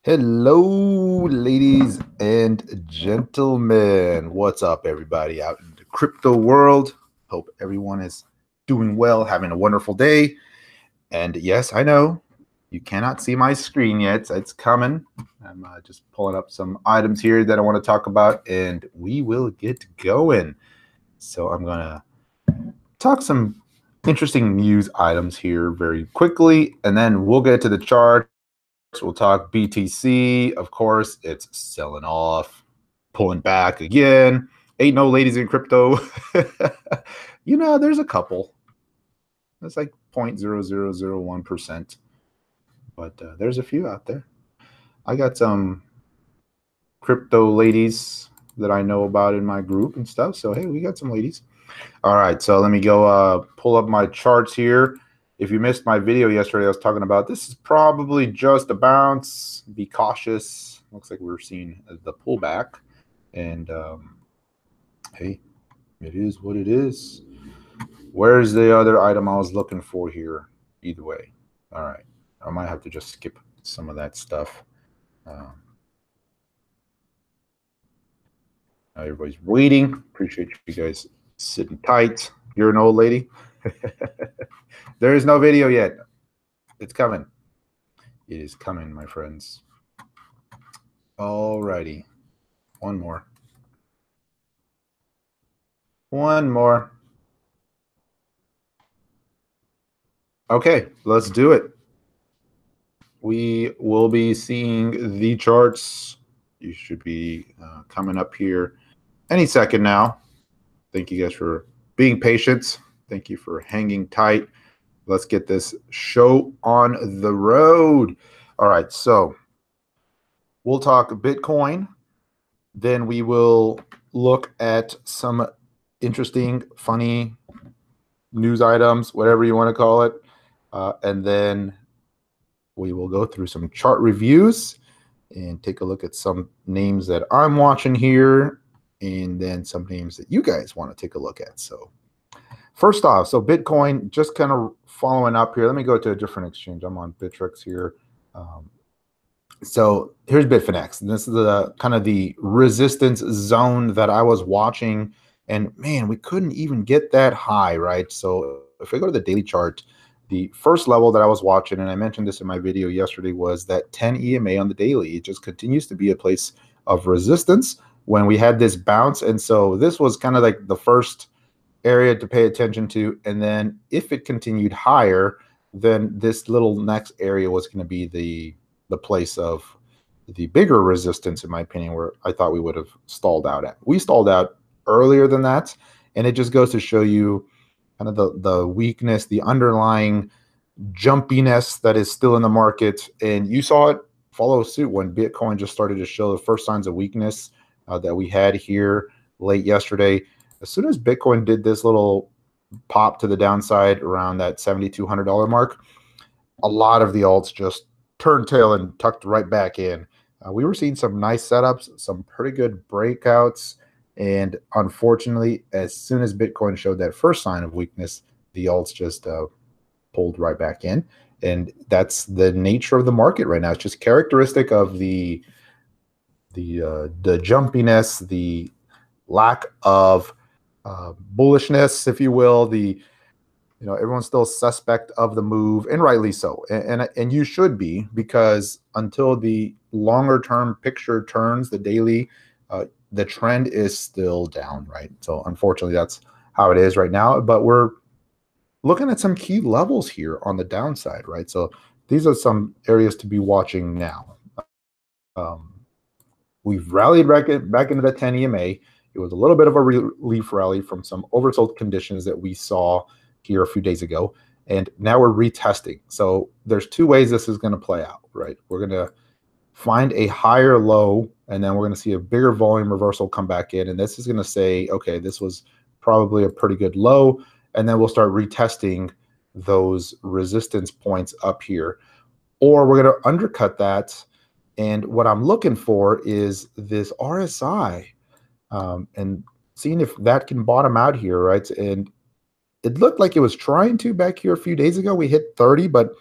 Hello, ladies and gentlemen. What's up, everybody out in the crypto world? Hope everyone is doing well, having a wonderful day. And yes, I know you cannot see my screen yet. It's coming. I'm just pulling up some items here that I want to talk about, and we will get going. So I'm going to talk some interesting news items here very quickly, and then we'll get to the charts. We'll talk BTC. Of course, it's selling off, pulling back again. Ain't no ladies in crypto. There's a couple. It's like 0.0001%, but there's a few out there. I got some crypto ladies that I know about in my group and stuff. So, hey, we got some ladies. All right, so let me go pull up my charts here. If you missed my video yesterday, I was talking about this is probably just a bounce. Be cautious. Looks like we're seeing the pullback. And hey, it is what it is. Where's the other item I was looking for here? Either way. All right. I might have to just skip some of that stuff. Everybody's waiting. Appreciate you guys sitting tight. You're an old lady. There is no video yet. It's coming. It is coming, my friends. Alrighty. One more. One more. Okay, let's do it. We will be seeing the charts. You should be coming up here any second now. Thank you guys for being patient. Thank you for hanging tight. Let's get this show on the road. All right, so we'll talk Bitcoin. Then we will look at some interesting, funny news items, whatever you want to call it. And then we will go through some chart reviews and take a look at some names that I'm watching here, and then some names that you guys want to take a look at. So first off, so Bitcoin, just kind of following up here. Let me go to a different exchange. I'm on Bittrex here. So here's Bitfinex. This is the kind of the resistance zone that I was watching, and man, we couldn't even get that high, right? So if we go to the daily chart, the first level that I was watching, and I mentioned this in my video yesterday, was that 10 EMA on the daily. It just continues to be a place of resistance when we had this bounce. And so this was kind of like the first area to pay attention to. And then if it continued higher, then this little next area was going to be the place of the bigger resistance, in my opinion, where I thought we would have stalled out at. We stalled out earlier than that. And it just goes to show you kind of the weakness, the underlying jumpiness that is still in the market. And you saw it follow suit when Bitcoin just started to show the first signs of weakness that we had here late yesterday. As soon as Bitcoin did this little pop to the downside around that $7,200 mark, a lot of the alts just turned tail and tucked right back in. We were seeing some nice setups, some pretty good breakouts. And unfortunately, as soon as Bitcoin showed that first sign of weakness, the alts just pulled right back in. And that's the nature of the market right now. It's just characteristic of the jumpiness, the lack of bullishness, if you will. Everyone's still suspect of the move, and rightly so. And you should be, because until the longer term picture turns, the daily, the trend is still down, right? So unfortunately, that's how it is right now. But we're looking at some key levels here on the downside, right? So these are some areas to be watching now. We've rallied back into the 10 EMA. It was a little bit of a relief rally from some oversold conditions that we saw here a few days ago, and now we're retesting. So there's two ways this is going to play out, right? We're going to find a higher low, and then we're going to see a bigger volume reversal come back in, and this is going to say, okay, this was probably a pretty good low, and then we'll start retesting those resistance points up here, or we're going to undercut that. And what I'm looking for is this RSI, and seeing if that can bottom out here, right? And it looked like it was trying to back here a few days ago. We hit 30, but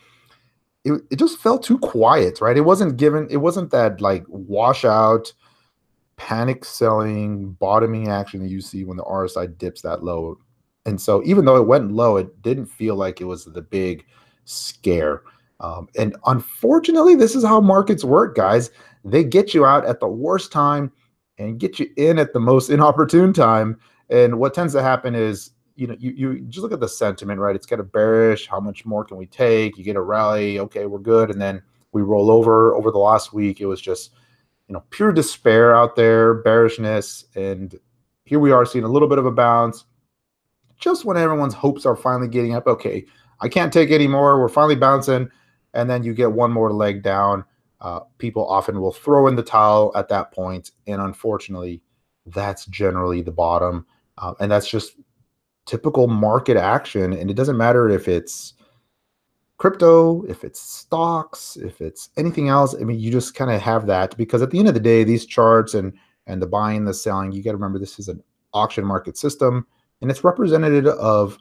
it just felt too quiet, right? It wasn't that like washout panic selling bottoming action that you see when the RSI dips that low. And so even though it went low, it didn't feel like it was the big scare. And unfortunately, this is how markets work, guys. They get you out at the worst time and get you in at the most inopportune time. And what tends to happen is, you just look at the sentiment, right? It's kind of bearish. How much more can we take? You get a rally. Okay, we're good. And then we roll over the last week. It was just, pure despair out there, bearishness. And here we are seeing a little bit of a bounce just when everyone's hopes are finally getting up. Okay, I can't take any more. We're finally bouncing. And then you get one more leg down. People often will throw in the towel at that point. And unfortunately, that's generally the bottom. And that's just typical market action. And it doesn't matter if it's crypto, if it's stocks, if it's anything else. I mean, you just kind of have that, because at the end of the day, these charts and the buying, the selling, you got to remember this is an auction market system, and it's representative of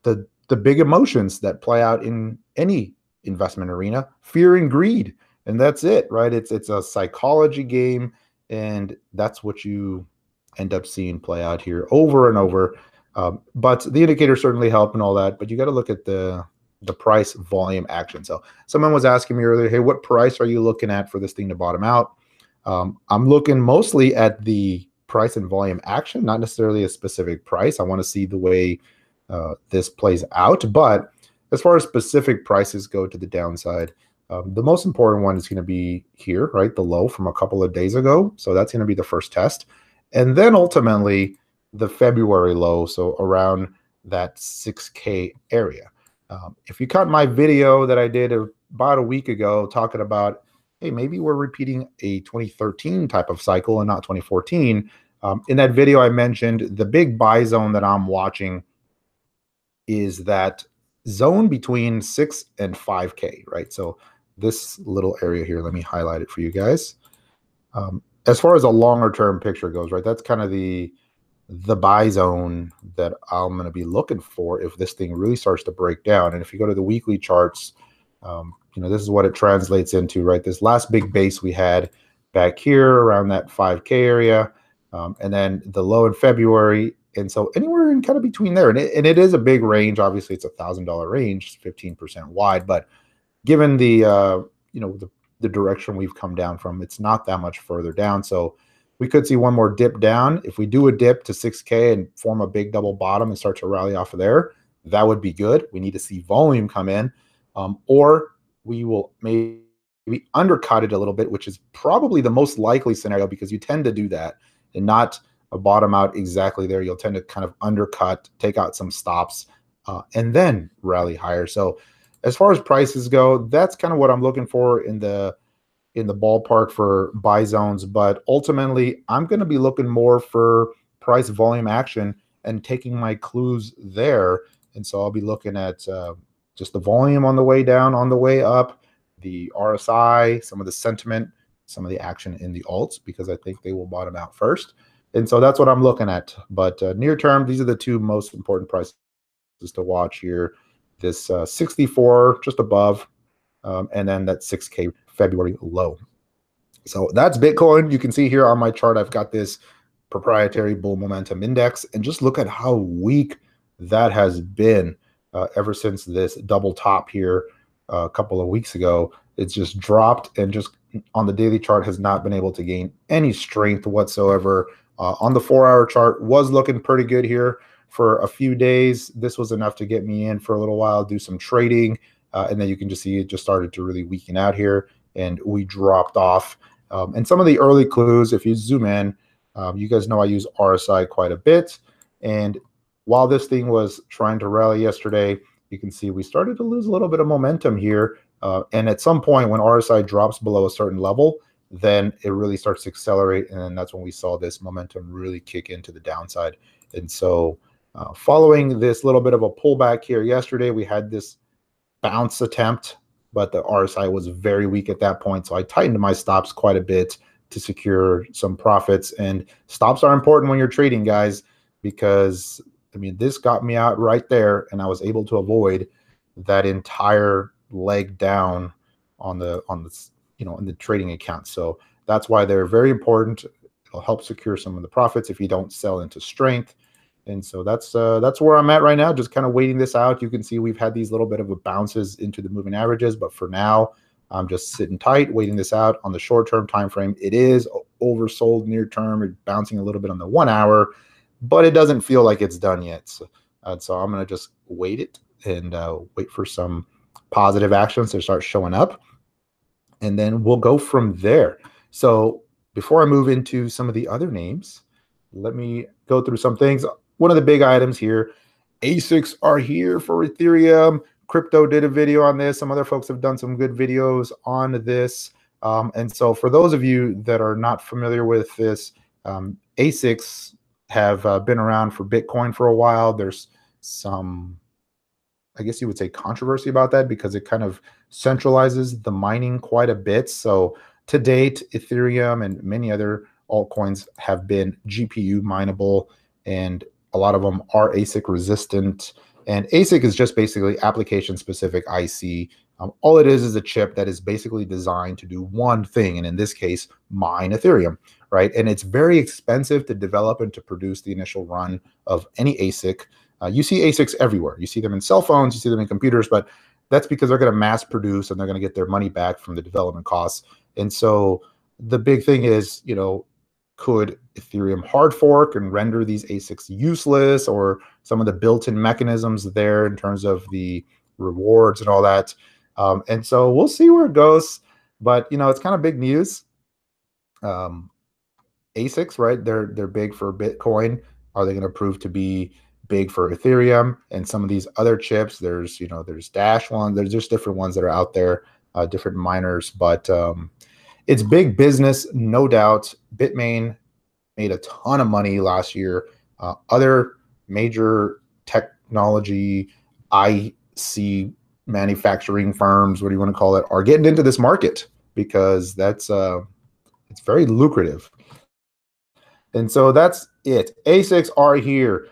the big emotions that play out in any investment arena: fear and greed. And that's it, right? It's a psychology game, and that's what you end up seeing play out here over and over. But the indicators certainly help and all that, but you got to look at the price volume action. So someone was asking me earlier, hey, what price are you looking at for this thing to bottom out? I'm looking mostly at the price and volume action, not necessarily a specific price. I want to see the way this plays out. But as far as specific prices go to the downside, the most important one is going to be here, right? The low from a couple of days ago. So that's going to be the first test. And then ultimately the February low, so around that 6K area. If you caught my video that I did about a week ago talking about, hey, maybe we're repeating a 2013 type of cycle and not 2014. In that video, I mentioned the big buy zone that I'm watching is that zone between 6 and 5K, right? So this little area here, let me highlight it for you guys. As far as a longer term picture goes, right, that's kind of the buy zone that I'm going to be looking for if this thing really starts to break down. And if you go to the weekly charts, this is what it translates into, right? This last big base we had back here around that 5K area, and then the low in February. And so anywhere in kind of between there, and it is a big range. Obviously, it's $1,000 range, 15% wide, but given the the direction we've come down from, it's not that much further down. So we could see one more dip down. If we do a dip to 6K and form a big double bottom and start to rally off of there, that would be good. We need to see volume come in, or we will maybe undercut it a little bit, which is probably the most likely scenario, because you tend to do that and not a bottom out exactly there. You'll tend to kind of undercut, take out some stops, and then rally higher. So as far as prices go, that's kind of what I'm looking for in the ballpark for buy zones. But ultimately, I'm going to be looking more for price volume action and taking my clues there. And so I'll be looking at just the volume on the way down, on the way up, the RSI, some of the sentiment, some of the action in the alts, because I think they will bottom out first. And so that's what I'm looking at. But near term, these are the two most important prices to watch here. This 64 just above, and then that 6K February low. So that's Bitcoin. You can see here on my chart, I've got this proprietary bull momentum index, and just look at how weak that has been ever since this double top here a couple of weeks ago. It's just dropped, and just on the daily chart has not been able to gain any strength whatsoever. On the 4-hour chart was looking pretty good here for a few days. This was enough to get me in for a little while, do some trading, and then you can just see it just started to really weaken out here, and we dropped off. And some of the early clues, if you zoom in, you guys know I use RSI quite a bit. And while this thing was trying to rally yesterday, you can see we started to lose a little bit of momentum here. And at some point when RSI drops below a certain level, then it really starts to accelerate. And then that's when we saw this momentum really kick into the downside. And so following this little bit of a pullback here yesterday, we had this bounce attempt, but the RSI was very weak at that point. So I tightened my stops quite a bit to secure some profits. And stops are important when you're trading, guys, because I mean, this got me out right there, and I was able to avoid that entire leg down on the in the trading account. So that's why they're very important. It'll help secure some of the profits if you don't sell into strength. And so that's where I'm at right now, just kind of waiting this out. You can see we've had these little bit of a bounces into the moving averages, but for now, I'm just sitting tight, waiting this out. On the short-term time frame, it is oversold near term. It's bouncing a little bit on the 1 hour, but it doesn't feel like it's done yet. So I'm going to just wait it and wait for some positive actions to start showing up, and then we'll go from there. So before I move into some of the other names, let me go through some things. One of the big items here, ASICs are here for Ethereum. Crypto did a video on this. Some other folks have done some good videos on this. And so for those of you that are not familiar with this, ASICs have been around for Bitcoin for a while. There's some, I guess you would say, controversy about that because it kind of centralizes the mining quite a bit. So to date, Ethereum and many other altcoins have been GPU mineable, and a lot of them are ASIC resistant. And ASIC is just basically application specific IC. All it is a chip that is basically designed to do one thing, and in this case, mine Ethereum, right? And it's very expensive to develop and to produce the initial run of any ASIC. You see ASICs everywhere. You see them in cell phones, you see them in computers, but that's because they're going to mass produce and they're going to get their money back from the development costs. And so the big thing is, could Ethereum hard fork and render these ASICs useless, or some of the built-in mechanisms there in terms of the rewards and all that? And so we'll see where it goes, but it's kind of big news. ASICs, right? They're big for Bitcoin. Are they going to prove to be big for Ethereum and some of these other chips? There's Dash one. There's just different ones that are out there, different miners, but it's big business, no doubt. Bitmain made a ton of money last year. Other major technology IC manufacturing firms, what do you want to call it, are getting into this market because that's it's very lucrative. And so that's it. ASICs are here.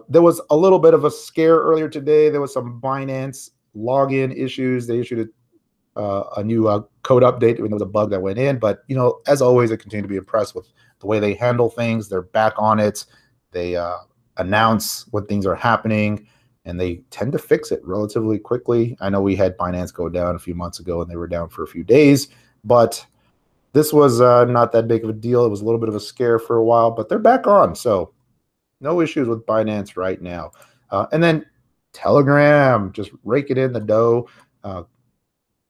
There was a little bit of a scare earlier today. There was some Binance login issues. They issued a new code update when there was a bug that went in. But, as always, I continue to be impressed with the way they handle things. They're back on it. They announce when things are happening, and they tend to fix it relatively quickly. I know we had Binance go down a few months ago, and they were down for a few days. But this was not that big of a deal. It was a little bit of a scare for a while, but they're back on. So no issues with Binance right now. And then Telegram, just raking in the dough.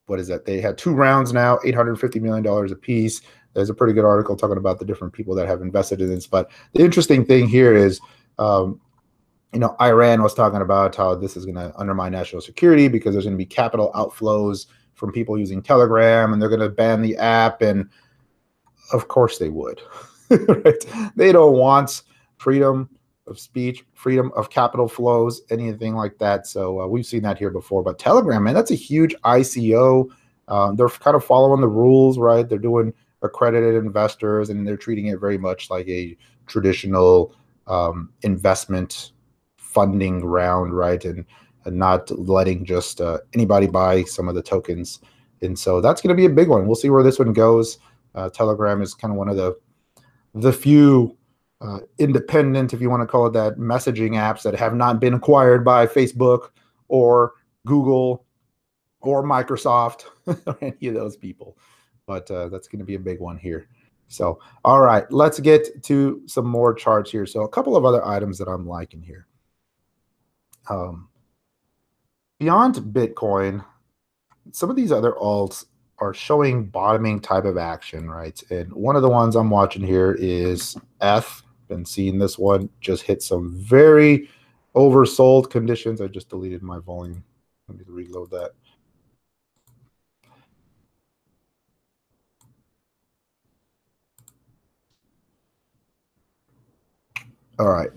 What is that? They had 2 rounds now, $850 million a piece. There's a pretty good article talking about the different people that have invested in this. But the interesting thing here is, Iran was talking about how this is going to undermine national security because there's going to be capital outflows from people using Telegram, and they're going to ban the app. And of course they would. Right? They don't want freedom of speech, freedom of capital flows, anything like that. So we've seen that here before. But Telegram, man, that's a huge ICO. They're kind of following the rules, right? They're doing accredited investors, and they're treating it very much like a traditional investment funding round, right? And not letting just anybody buy some of the tokens. And so that's going to be a big one. We'll see where this one goes. Telegram is kind of one of the few independent, if you want to call it that, messaging apps that have not been acquired by Facebook or Google or Microsoft or any of those people. But that's going to be a big one here. So, all right, let's get to some more charts here. So a couple of other items that I'm liking here. Beyond Bitcoin, some of these other alts are showing bottoming type of action, right? And one of the ones I'm watching here is ETH. Been seeing this one just hit some very oversold conditions. I just deleted my volume. Let me reload that. All right.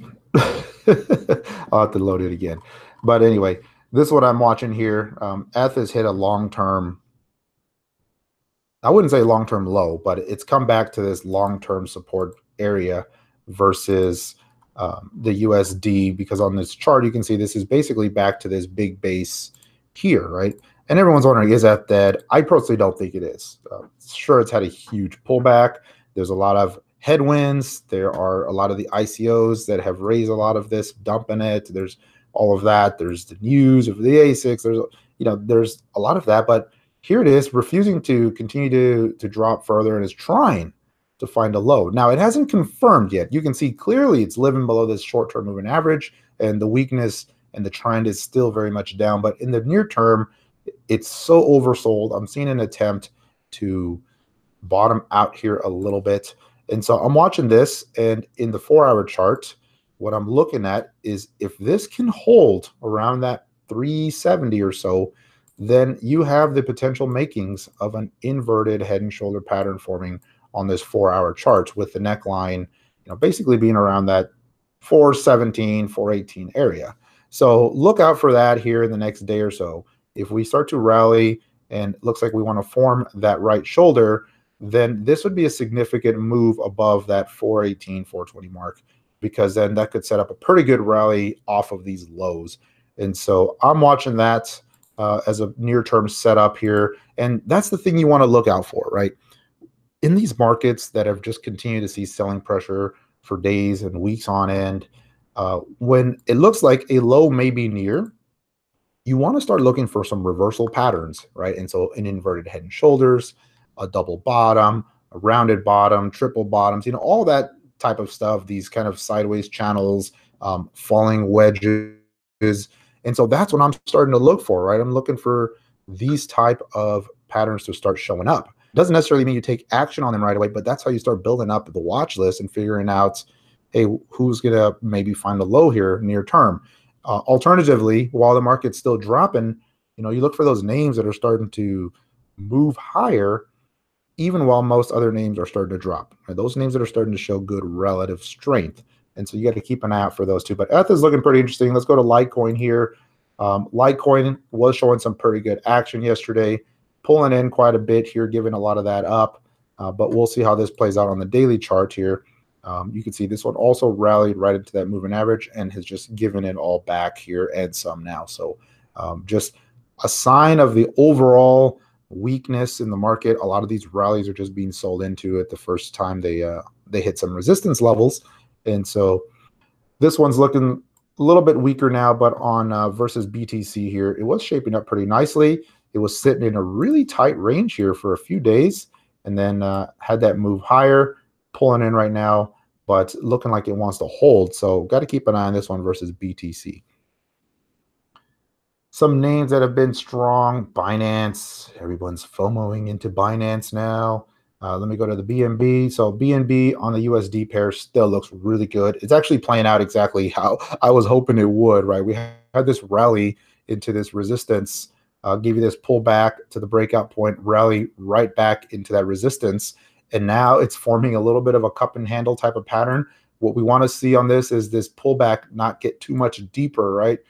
I'll have to load it again. But anyway, this is what I'm watching here. ETH has hit a long-term, I wouldn't say long-term low, but it's come back to this long-term support area versus the USD, because on this chart, you can see this is basically back to this big base here, right? And everyone's wondering, is that dead? I personally don't think it is. Sure, it's had a huge pullback. There's a lot of headwinds. There are a lot of the ICOs that have raised a lot of this, dumping it. There's all of that. There's the news of the ASICs. There's a lot of that. But here it is, refusing to continue to drop further, and is trying to find a low. Now, it hasn't confirmed yet. You can see clearly it's living below this short-term moving average, and the weakness and the trend is still very much down. But in the near term, it's so oversold. I'm seeing an attempt to bottom out here a little bit. And so I'm watching this, and in the 4-hour chart, what I'm looking at is if this can hold around that 370 or so, then you have the potential makings of an inverted head and shoulder pattern forming on this 4-hour chart, with the neckline, basically being around that 417, 418 area. So look out for that here in the next day or so. If we start to rally and it looks like we want to form that right shoulder, then this would be a significant move above that 418, 420 mark, because then that could set up a pretty good rally off of these lows. And so I'm watching that as a near-term setup here. And that's the thing you want to look out for, right? In these markets that have just continued to see selling pressure for days and weeks on end, when it looks like a low may be near, you want to start looking for some reversal patterns, right? And so an inverted head and shoulders, a double bottom, a rounded bottom, triple bottoms, all that type of stuff, these kind of sideways channels, falling wedges. And so that's what I'm starting to look for, right? I'm looking for these type of patterns to start showing up. Doesn't necessarily mean you take action on them right away, but that's how you start building up the watch list and figuring out, hey, who's going to maybe find a low here near term. Alternatively, while the market's still dropping, you look for those names that are starting to move higher, even while most other names are starting to drop. Right? Those names that are starting to show good relative strength. And so you got to keep an eye out for those too. But ETH is looking pretty interesting. Let's go to Litecoin here. Litecoin was showing some pretty good action yesterday, pulling in quite a bit here, giving a lot of that up. But we'll see how this plays out on the daily chart here. You can see this one also rallied right into that moving average and has just given it all back here and some now. So just a sign of the overall weakness in the market. A lot of these rallies are just being sold into at the first time they hit some resistance levels. And so this one's looking a little bit weaker now, but on versus BTC here, it was shaping up pretty nicely. It was sitting in a really tight range here for a few days, and then had that move higher, pulling in right now, but looking like it wants to hold. So got to keep an eye on this one versus BTC. Some names that have been strong: Binance. Everyone's FOMOing into Binance now. Let me go to the BNB. So BNB on the USD pair still looks really good. It's actually playing out exactly how I was hoping it would, right? We had this rally into this resistance, give you this pullback to the breakout point, rally right back into that resistance. And now it's forming a little bit of a cup and handle type of pattern. What we want to see on this is this pullback not get too much deeper, right?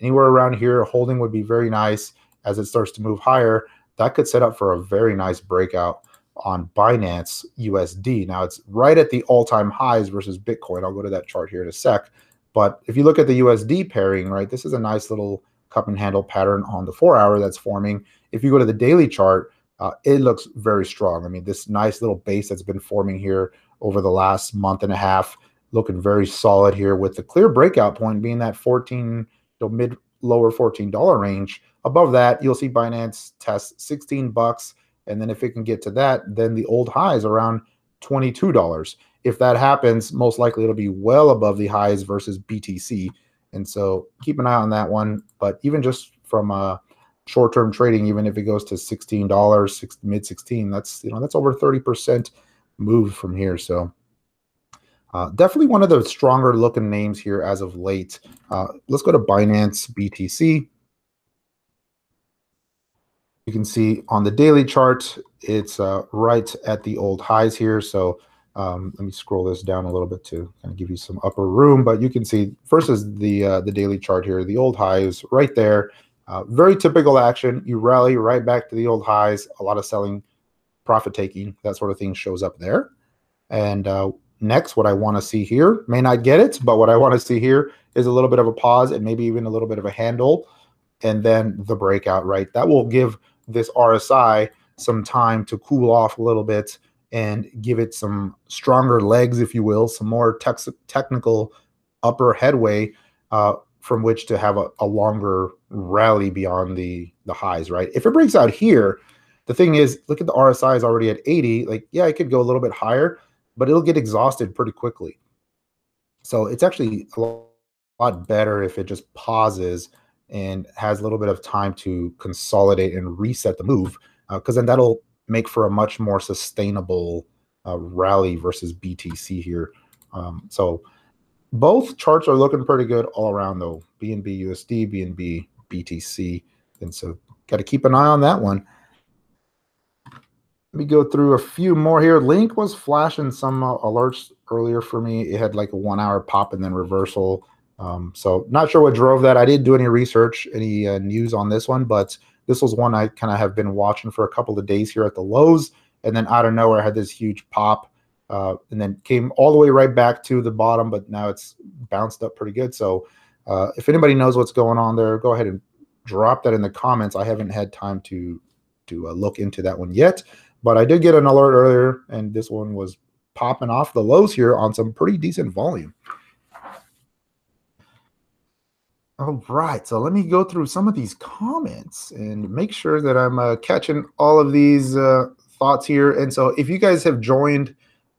Anywhere around here, holding would be very nice. As it starts to move higher, that could set up for a very nice breakout on Binance USD. Now it's right at the all-time highs versus Bitcoin. I'll go to that chart here in a sec. But if you look at the USD pairing, right, this is a nice little cup and handle pattern on the 4-hour that's forming. If you go to the daily chart, it looks very strong. I mean, this nice little base that's been forming here over the last month and a half, looking very solid here, with the clear breakout point being that 14, mid lower $14 range. Above that, you'll see Binance test $16. And then if it can get to that, then the old highs around $22. If that happens, most likely it'll be well above the highs versus BTC. And so keep an eye on that one. But even just from short-term trading, even if it goes to $16, mid 16, that's that's over 30% move from here. So definitely one of the stronger looking names here as of late. Let's go to Binance BTC. You can see on the daily chart, it's right at the old highs here. So let me scroll this down a little bit to kind of give you some upper room. But you can see versus the daily chart here, the old highs right there. Very typical action. You rally right back to the old highs. A lot of selling, profit taking, that sort of thing shows up there. And next, what I want to see here, may not get it, but what I want to see here is a little bit of a pause and maybe even a little bit of a handle and then the breakout, right? That will give this RSI some time to cool off a little bit and give it some stronger legs, if you will, some more technical upper headway from which to have a longer rally beyond the highs, right? If it breaks out here, the thing is, look at the RSI is already at 80. Like, yeah, it could go a little bit higher, but it'll get exhausted pretty quickly. So it's actually a lot better if it just pauses and has a little bit of time to consolidate and reset the move, because then that'll make for a much more sustainable rally versus BTC here. So both charts are looking pretty good all around, though. BNB USD, BNB BTC, and so got to keep an eye on that one. Let me go through a few more here. Link was flashing some alerts earlier for me. It had like a 1 hour pop and then reversal. So not sure what drove that. I didn't do any research, any news on this one, but this was one I kind of have been watching for a couple of days here at the lows. And then out of nowhere, I had this huge pop and then came all the way right back to the bottom, but now it's bounced up pretty good. So if anybody knows what's going on there, go ahead and drop that in the comments. I haven't had time to look into that one yet. But I did get an alert earlier, and this one was popping off the lows here on some pretty decent volume. All right, so let me go through some of these comments and make sure that I'm catching all of these thoughts here. And so if you guys have joined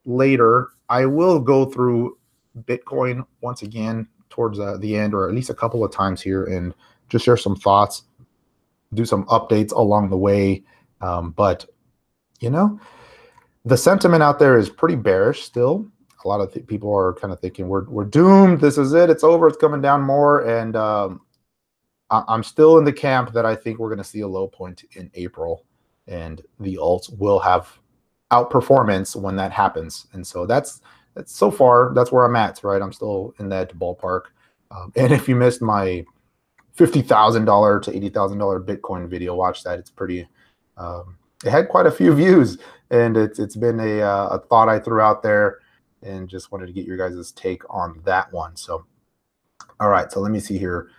later, I will go through Bitcoin once again towards the end, or at least a couple of times here, and just share some thoughts, do some updates along the way. But you know, the sentiment out there is pretty bearish still. A lot of people are kind of thinking we're doomed. This is it. It's over. It's coming down more. And I'm still in the camp that I think we're going to see a low point in April, and the alts will have outperformance when that happens. And so that's so far, that's where I'm at, right? I'm still in that ballpark. And if you missed my $50,000 to $80,000 Bitcoin video, watch that. It's pretty. It had quite a few views, and it's been a thought I threw out there, and just wanted to get your guys' take on that one. So, all right, so let me see here.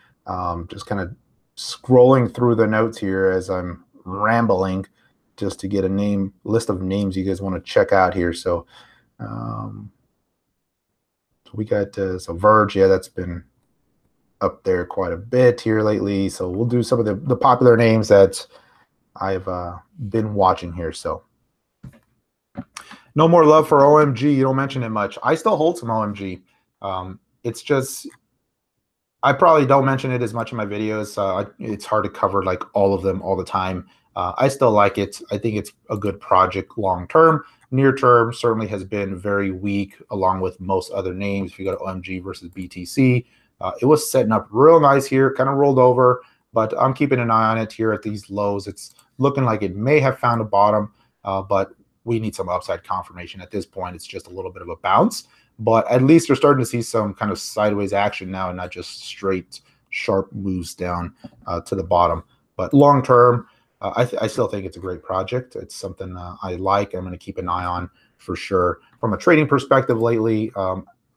Just kind of scrolling through the notes here as I'm rambling, just to get a list of names you guys want to check out here. So, we got so Verge, yeah, that's been up there quite a bit here lately. So we'll do some of the popular names that I've been watching here. So no more love for OMG. You don't mention it much. I still hold some OMG. It's just I probably don't mention it as much in my videos. It's hard to cover like all of them all the time. I still like it. I think it's a good project long term. Near term certainly has been very weak, along with most other names. If you go to OMG versus BTC, it was setting up real nice here, kind of rolled over, but I'm keeping an eye on it here at these lows. It's looking like it may have found a bottom, but we need some upside confirmation. At this point, it's just a little bit of a bounce, but at least you're starting to see some kind of sideways action now and not just straight sharp moves down to the bottom. But long term, I still think it's a great project. It's something I like. I'm going to keep an eye on for sure. From a trading perspective lately,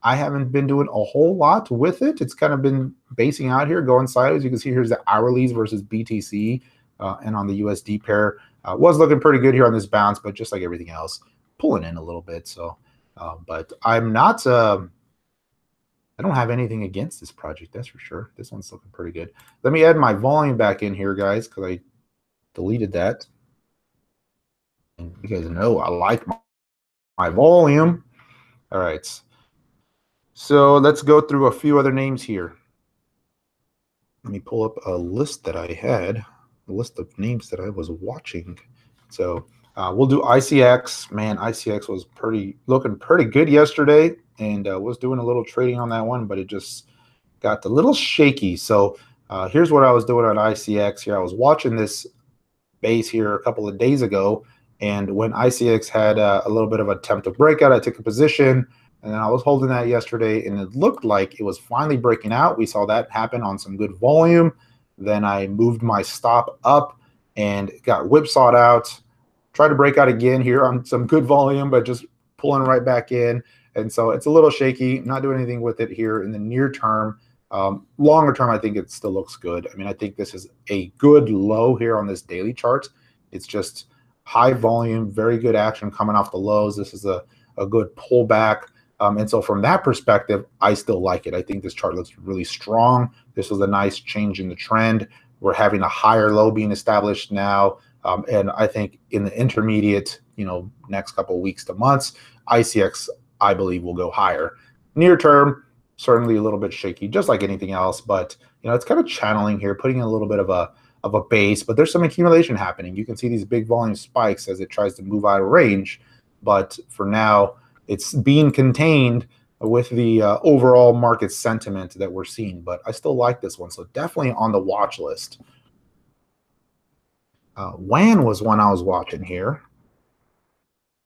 I haven't been doing a whole lot with it. It's kind of been basing out here, going sideways. You can see here's the hourlies versus BTC, and on the USD pair. Was looking pretty good here on this bounce, but just like everything else, pulling in a little bit. So, but I'm not, I don't have anything against this project, that's for sure. This one's looking pretty good. Let me add my volume back in here, guys, because I deleted that. And you guys know I like my volume. All right. So let's go through a few other names here. Let me pull up a list that I had, a list of names that I was watching. So we'll do ICX. Man, ICX was looking pretty good yesterday, and was doing a little trading on that one, but it just got a little shaky. So here's what I was doing on ICX here. I was watching this base here a couple of days ago, and when ICX had a little bit of an attempt to breakout, I took a position, and then I was holding that yesterday, and it looked like it was finally breaking out. We saw that happen on some good volume. Then I moved my stop up and got whipsawed out. Tried to break out again here on some good volume, but just pulling right back in. And so it's a little shaky. Not doing anything with it here in the near term. Longer term, I think it still looks good. I mean, I think this is a good low here on this daily chart. It's just high volume, very good action coming off the lows. This is a good pullback. And so from that perspective, I still like it. I think this chart looks really strong. This was a nice change in the trend. We're having a higher low being established now. And I think in the intermediate, next couple of weeks to months, ICX, I believe, will go higher. Near term, certainly a little bit shaky, just like anything else. But, it's kind of channeling here, putting in a little bit of a base. But there's some accumulation happening. You can see these big volume spikes as it tries to move out of range. But for now, it's being contained with the overall market sentiment that we're seeing. But I still like this one. So definitely on the watch list. WAN was one I was watching here.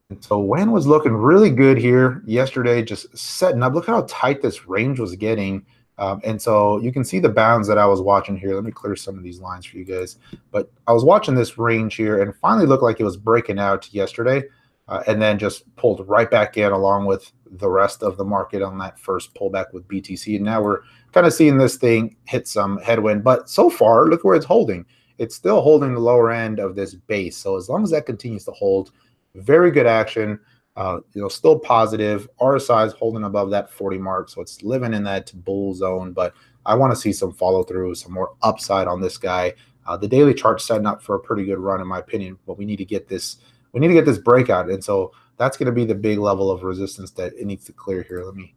And so WAN was looking really good here yesterday, just setting up. Look how tight this range was getting. And so you can see the bounds that I was watching here. Let me clear some of these lines for you guys. But I was watching this range here and finally looked like it was breaking out yesterday and then just pulled right back in along with the rest of the market on that first pullback with BTC. And now we're kind of seeing this thing hit some headwind. But so far, look where it's holding. It's still holding the lower end of this base. So as long as that continues to hold, very good action, still positive. RSI is holding above that 40 mark, so it's living in that bull zone. But I want to see some follow through, some more upside on this guy. The daily chart's setting up for a pretty good run, in my opinion. But we need to get this. We need to get this breakout, and so that's going to be the big level of resistance that it needs to clear here. Let me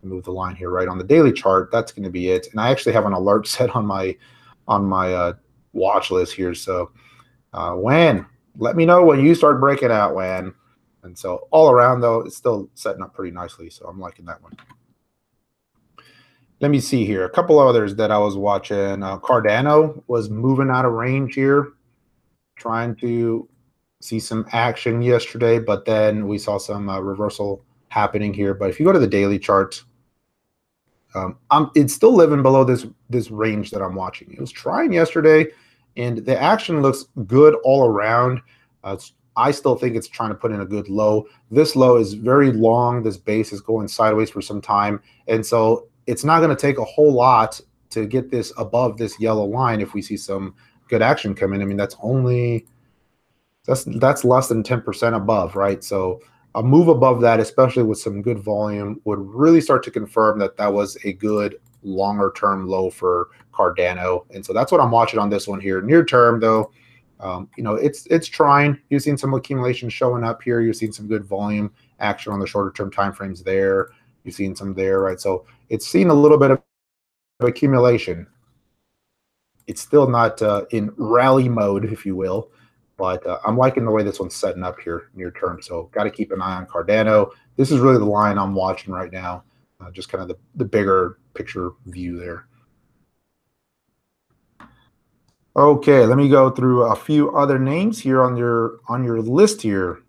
move the line here right on the daily chart. That's going to be it. And I actually have an alert set on my watch list here. So WAN, let me know when you start breaking out, WAN. And so all around, though, it's still setting up pretty nicely. So I'm liking that one. Let me see here. A couple others that I was watching. Cardano was moving out of range here, trying to see some action yesterday, but then we saw some reversal happening here. But if you go to the daily chart, it's still living below this range that I'm watching. It was trying yesterday, and the action looks good all around. I still think it's trying to put in a good low. This low is very long. This base is going sideways for some time, and so it's not going to take a whole lot to get this above this yellow line if we see some good action come in. I mean, that's less than 10% above, right? So a move above that, especially with some good volume, would really start to confirm that that was a good longer term low for Cardano. And so that's what I'm watching on this one here. Near term, though, it's trying. You've seen some accumulation showing up here. You've seen some good volume action on the shorter term timeframes there. You've seen some there, right? So it's seen a little bit of accumulation. It's still not in rally mode, if you will. But I'm liking the way this one's setting up here near term. So got to keep an eye on Cardano. This is really the line I'm watching right now. Just kind of the bigger picture view there. Okay, let me go through a few other names here on your list here.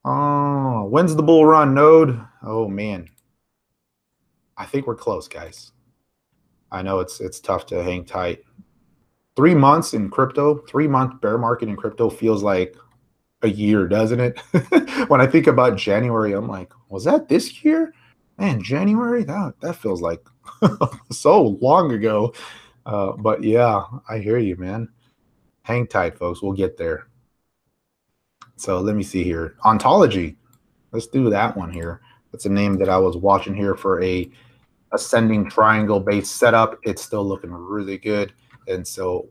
Oh, when's the bull run, Node? Oh man, I think we're close, guys. I know it's tough to hang tight. 3 months in crypto, 3-month bear market in crypto feels like a year, doesn't it? When I think about January, I'm like, was that this year? Man, January, that feels like so long ago. But yeah, I hear you, man. Hang tight, folks. We'll get there. So let me see here. Ontology. Let's do that one here. That's a name that I was watching here for a ascending triangle-based setup. It's still looking really good. And so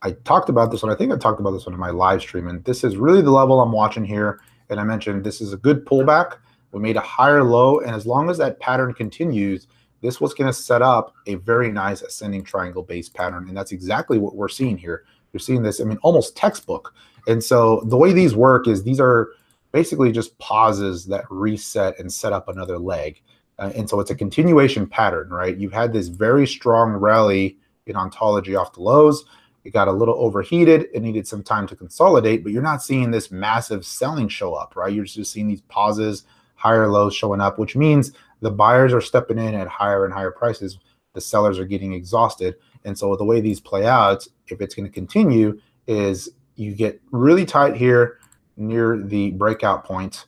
I talked about this one. I think I talked about this one in my live stream. And this is really the level I'm watching here. And I mentioned this is a good pullback. We made a higher low. And as long as that pattern continues, this was going to set up a very nice ascending triangle-based pattern. And that's exactly what we're seeing here. You're seeing this, I mean, almost textbook. And so the way these work is these are basically just pauses that reset and set up another leg. And so it's a continuation pattern, right? You had this very strong rally in Ontology off the lows. It got a little overheated. It needed some time to consolidate, but you're not seeing this massive selling show up, right? You're just seeing these pauses, higher lows showing up, which means the buyers are stepping in at higher and higher prices. The sellers are getting exhausted. And so the way these play out, if it's going to continue, is you get really tight here near the breakout point.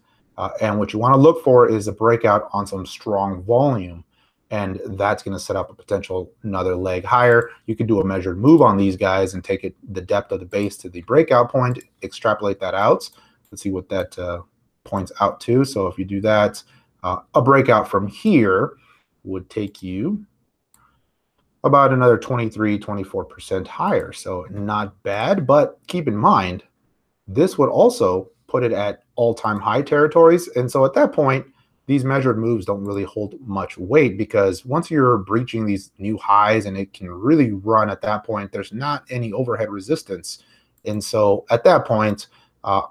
And what you want to look for is a breakout on some strong volume. And that's going to set up a potential another leg higher. You could do a measured move on these guys and take it the depth of the base to the breakout point, extrapolate that out. Let's see what that points out to. So if you do that, a breakout from here would take you about another 23, 24% higher. So not bad, but keep in mind, this would also put it at all-time high territories. And so at that point, these measured moves don't really hold much weight, because once you're breaching these new highs and it can really run at that point, there's not any overhead resistance. And so at that point,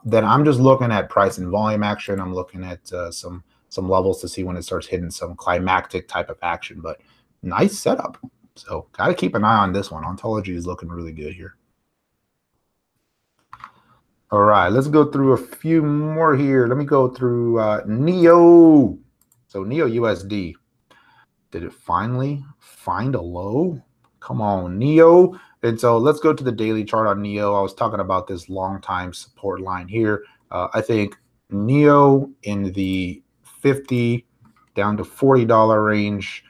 then I'm just looking at price and volume action. I'm looking at some levels to see when it starts hitting some climactic type of action. But nice setup. So got to keep an eye on this one. Ontology is looking really good here. All right, let's go through a few more here. Let me go through NEO. So NEO USD. Did it finally find a low? Come on, NEO. And so let's go to the daily chart on NEO. I was talking about this long time support line here. I think NEO in the 50 down to $40 range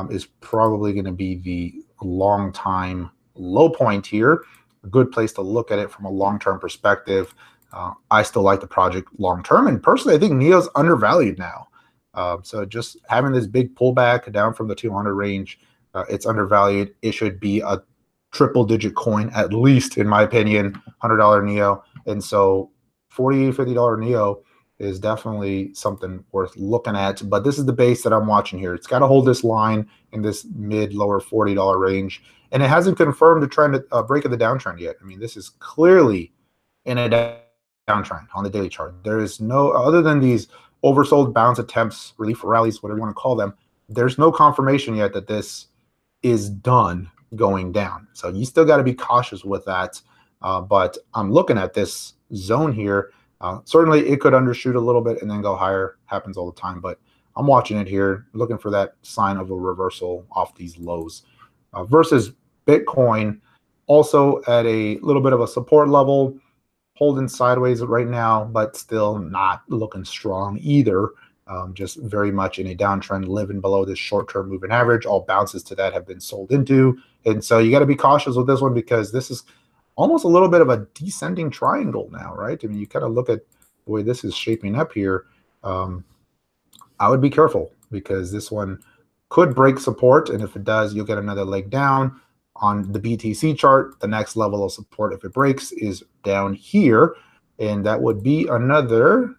is probably going to be the long time low point here. A good place to look at it from a long-term perspective. I still like the project long-term, and personally, I think NEO's undervalued now. So just having this big pullback down from the 200 range, it's undervalued. It should be a triple-digit coin, at least, in my opinion, $100 NEO. And so $40, $50 NEO is definitely something worth looking at. But this is the base that I'm watching here. It's got to hold this line in this mid-lower $40 range. And it hasn't confirmed the trend, break of the downtrend yet. I mean, this is clearly in a downtrend on the daily chart. There is no, other than these oversold bounce attempts, relief rallies, whatever you want to call them, there's no confirmation yet that this is done going down. So you still got to be cautious with that. But I'm looking at this zone here. Certainly it could undershoot a little bit and then go higher. Happens all the time. But I'm watching it here, looking for that sign of a reversal off these lows. Versus Bitcoin, also at a little bit of a support level, holding sideways right now, but still not looking strong either. Just very much in a downtrend, living below this short-term moving average. All bounces to that have been sold into. And so you got to be cautious with this one, because this is almost a little bit of a descending triangle now, right? I mean, you kind of look at the way this is shaping up here. I would be careful, because this one could break support, and if it does, you'll get another leg down. On the BTC chart, the next level of support, if it breaks, is down here, and that would be another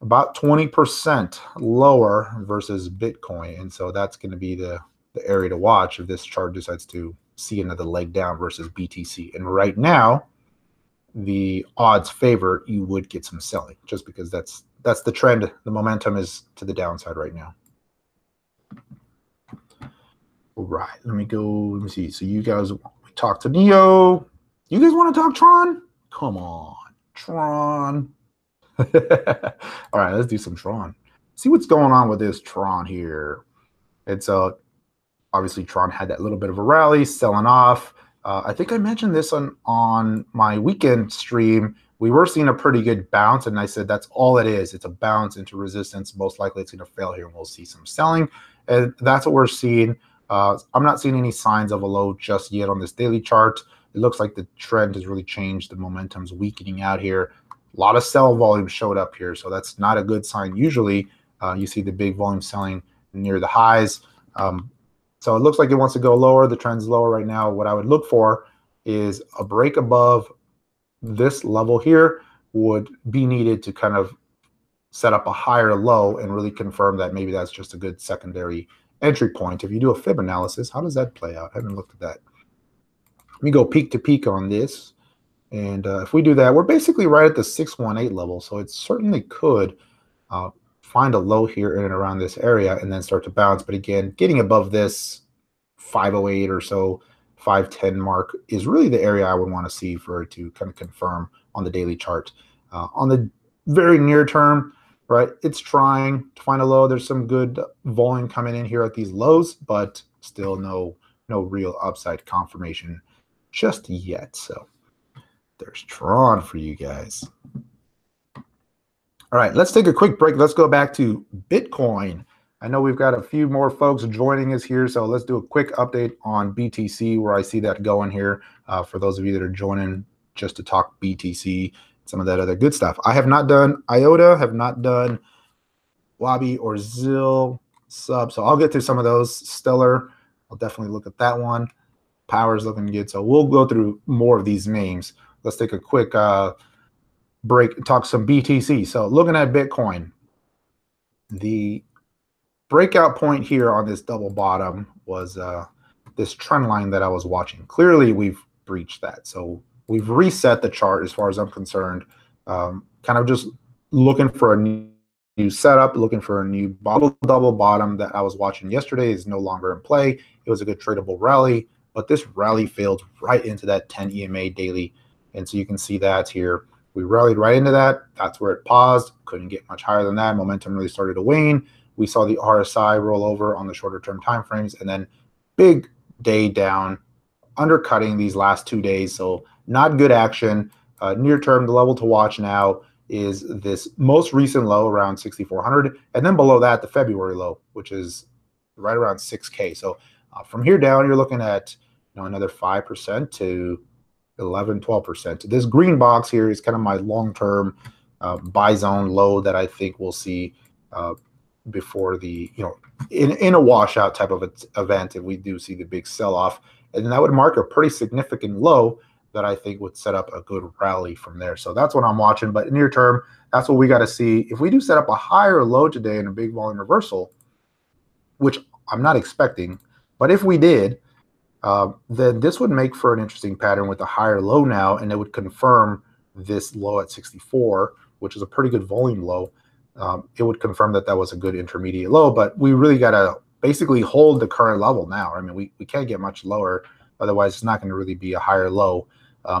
about 20% lower versus Bitcoin. And so that's going to be the area to watch if this chart decides to see another leg down versus BTC. And right now, the odds favor you would get some selling, just because that's the trend. The momentum is to the downside right now. All right, let me see. So you guys, we talked to NEO. You guys want to talk Tron? Come on, Tron. All right, let's do some Tron. See what's going on with this Tron here. It's obviously Tron had that little bit of a rally, selling off. I think I mentioned this on my weekend stream. We were seeing a pretty good bounce, and I said that's all it is. It's a bounce into resistance. Most likely it's going to fail here, and we'll see some selling. And that's what we're seeing. I'm not seeing any signs of a low just yet on this daily chart. It looks like the trend has really changed. The momentum's weakening out here. A lot of sell volume showed up here, so that's not a good sign. Usually you see the big volume selling near the highs. So it looks like it wants to go lower. The trend's lower right now. What I would look for is a break above this level here would be needed to kind of set up a higher low and really confirm that maybe that's just a good secondary entry point. If you do a fib analysis, how does that play out? I haven't looked at that. Let me go peak to peak on this. And if we do that, we're basically right at the 618 level. So it certainly could find a low here in and around this area and then start to bounce. But again, getting above this 508 or so, 510 mark is really the area I would want to see for it to kind of confirm on the daily chart. On the very near term, right, it's trying to find a low. There's some good volume coming in here at these lows, but still no real upside confirmation just yet. So there's Tron for you guys. All right, let's take a quick break. Let's go back to Bitcoin. I know we've got a few more folks joining us here, so let's do a quick update on BTC where I see that going here. For those of you that are joining just to talk BTC, some of that other good stuff. I have not done IOTA, have not done Wabi or ZIL sub, so I'll get to some of those. Stellar, I'll definitely look at that one. Power's looking good, so we'll go through more of these names. Let's take a quick break and talk some BTC. So looking at Bitcoin, the breakout point here on this double bottom was this trend line that I was watching. Clearly, we've breached that. So we've reset the chart as far as I'm concerned. Kind of just looking for a new setup, looking for a new double bottom that I was watching yesterday is no longer in play. It was a good tradable rally, but this rally failed right into that 10 EMA daily. And so you can see that here. We rallied right into that. That's where it paused. Couldn't get much higher than that. Momentum really started to wane. We saw the RSI roll over on the shorter term timeframes, and then big day down, undercutting these last 2 days. So not good action. Near term, the level to watch now is this most recent low around 6,400, and then below that, the February low, which is right around 6K. So from here down, you're looking at another 5% to 11-12%. This green box here is kind of my long-term buy zone low that I think we'll see before the in a washout type of event if we do see the big sell-off, and that would mark a pretty significant low that I think would set up a good rally from there. So that's what I'm watching. But near term, that's what we got to see. If we do set up a higher low today in a big volume reversal, which I'm not expecting, but if we did, then this would make for an interesting pattern with a higher low now, and it would confirm this low at 64, which is a pretty good volume low. It would confirm that that was a good intermediate low, but we really got to basically hold the current level now. I mean, we can't get much lower. Otherwise, it's not going to really be a higher low.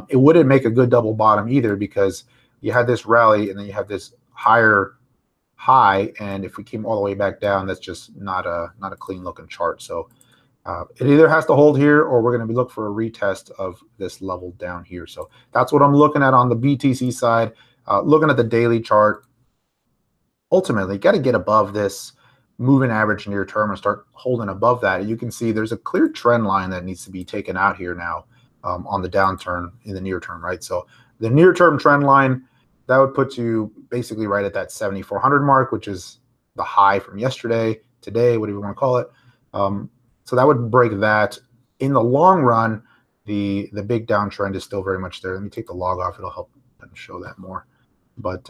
It wouldn't make a good double bottom either because you had this rally and then you have this higher high. And if we came all the way back down, that's just not a clean looking chart. So it either has to hold here or we're going to be looking for a retest of this level down here. So that's what I'm looking at on the BTC side. Looking at the daily chart, ultimately, got to get above this moving average near term and start holding above that. You can see there's a clear trend line that needs to be taken out here now on the downturn in the near term, right? So the near term trend line, that would put you basically right at that 7,400 mark, which is the high from yesterday, today, whatever you want to call it. So that would break that. In the long run, the big downtrend is still very much there. Let me take the log off. It'll help show that more. But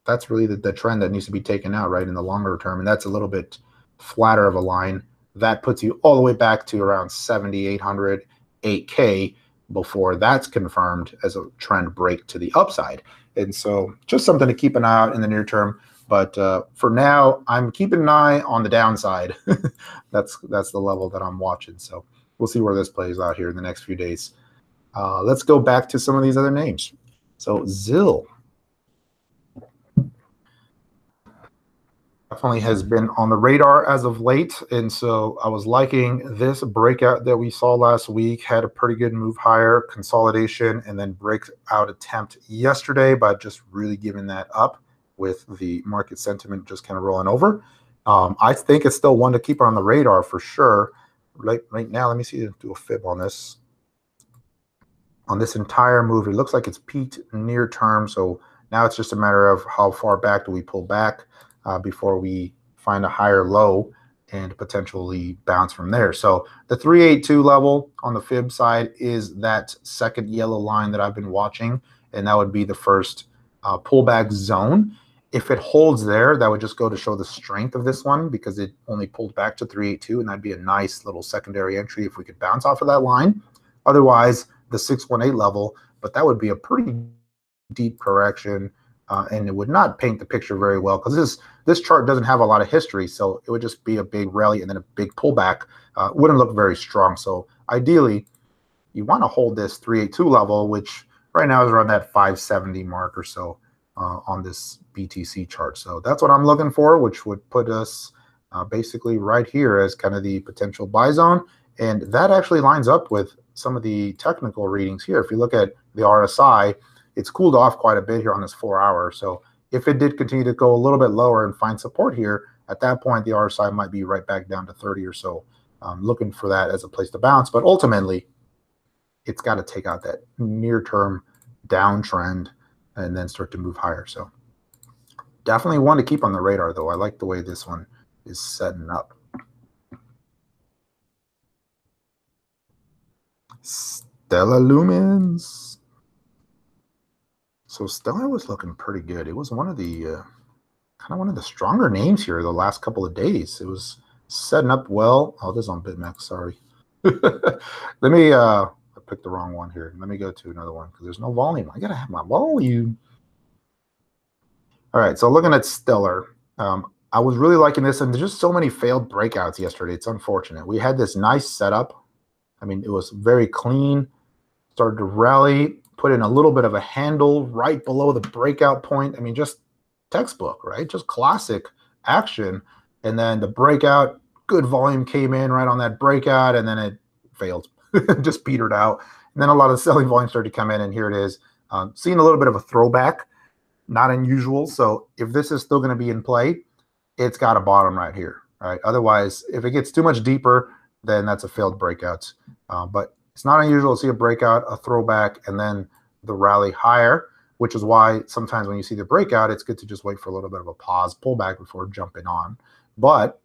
that's really the trend that needs to be taken out, right, in the longer term. And that's a little bit flatter of a line. That puts you all the way back to around 7,800, 8K before that's confirmed as a trend break to the upside. And so just something to keep an eye out in the near term. But for now, I'm keeping an eye on the downside. That's the level that I'm watching. So we'll see where this plays out here in the next few days. Let's go back to some of these other names. So ZIL definitely has been on the radar as of late. And so I was liking this breakout that we saw last week, had a pretty good move higher, consolidation, and then breakout attempt yesterday, but just really giving that up with the market sentiment just kind of rolling over. I think it's still one to keep on the radar for sure. Right now, let me see, do a fib on this. On this entire move, it looks like it's peaked near term. So now it's just a matter of how far back do we pull back before we find a higher low and potentially bounce from there. So the 382 level on the fib side is that second yellow line that I've been watching, and that would be the first pullback zone. If it holds there, that would just go to show the strength of this one because it only pulled back to 382, and that'd be a nice little secondary entry if we could bounce off of that line. Otherwise, the 618 level, but that would be a pretty deep correction, and it would not paint the picture very well because this chart doesn't have a lot of history, so it would just be a big rally and then a big pullback. Wouldn't look very strong. So ideally, you want to hold this 382 level, which right now is around that 570 mark or so on this BTC chart. So that's what I'm looking for, which would put us basically right here as kind of the potential buy zone. And that actually lines up with some of the technical readings here. If you look at the RSI, it's cooled off quite a bit here on this 4 hour. So if it did continue to go a little bit lower and find support here, at that point, the RSI might be right back down to 30 or so, looking for that as a place to bounce. But ultimately, it's got to take out that near-term downtrend and then start to move higher. So definitely one to keep on the radar, though. I like the way this one is setting up. Stellar Lumens. So Stellar was looking pretty good. It was one of the kind of one of the stronger names here the last couple of days. It was setting up well. Oh, this is on BitMEX. Sorry. Let me. I picked the wrong one here. Let me go to another one because there's no volume. I gotta have my volume. All right. So looking at Stellar, I was really liking this, and there's just so many failed breakouts yesterday. It's unfortunate. We had this nice setup. I mean, it was very clean. Started to rally, put in a little bit of a handle right below the breakout point. I mean, just textbook, right? Just classic action. And then the breakout, good volume came in right on that breakout, and then it failed, just petered out. And then a lot of selling volume started to come in, and here it is. Seeing a little bit of a throwback, not unusual. So if this is still going to be in play, it's got a bottom right here, right? Otherwise, if it gets too much deeper, then that's a failed breakout. But it's not unusual to see a breakout, a throwback, and then the rally higher, which is why sometimes when you see the breakout, it's good to just wait for a little bit of a pause, pullback before jumping on. But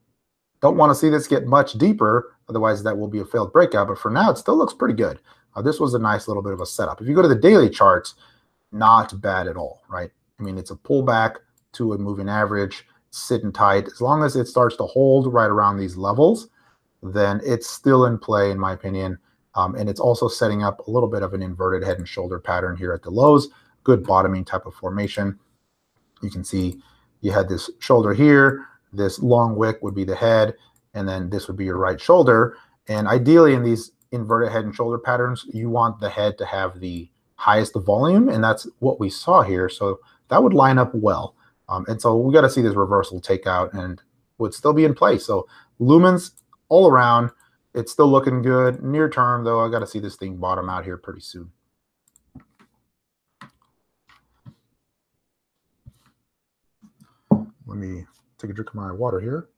don't want to see this get much deeper, otherwise that will be a failed breakout. But for now, it still looks pretty good. This was a nice little bit of a setup. If you go to the daily charts, not bad at all, right? I mean, it's a pullback to a moving average, sitting tight. As long as it starts to hold right around these levels, then it's still in play, in my opinion. And it's also setting up a little bit of an inverted head and shoulder pattern here at the lows. Good bottoming type of formation. You can see you had this shoulder here. This long wick would be the head, and then this would be your right shoulder. And ideally in these inverted head and shoulder patterns, you want the head to have the highest volume, and that's what we saw here. So that would line up well. And so we got to see this reversal take out and would still be in place. So lumens all around, it's still looking good. Near term, though, I got to see this thing bottom out here pretty soon. Let me take a drink of my water here.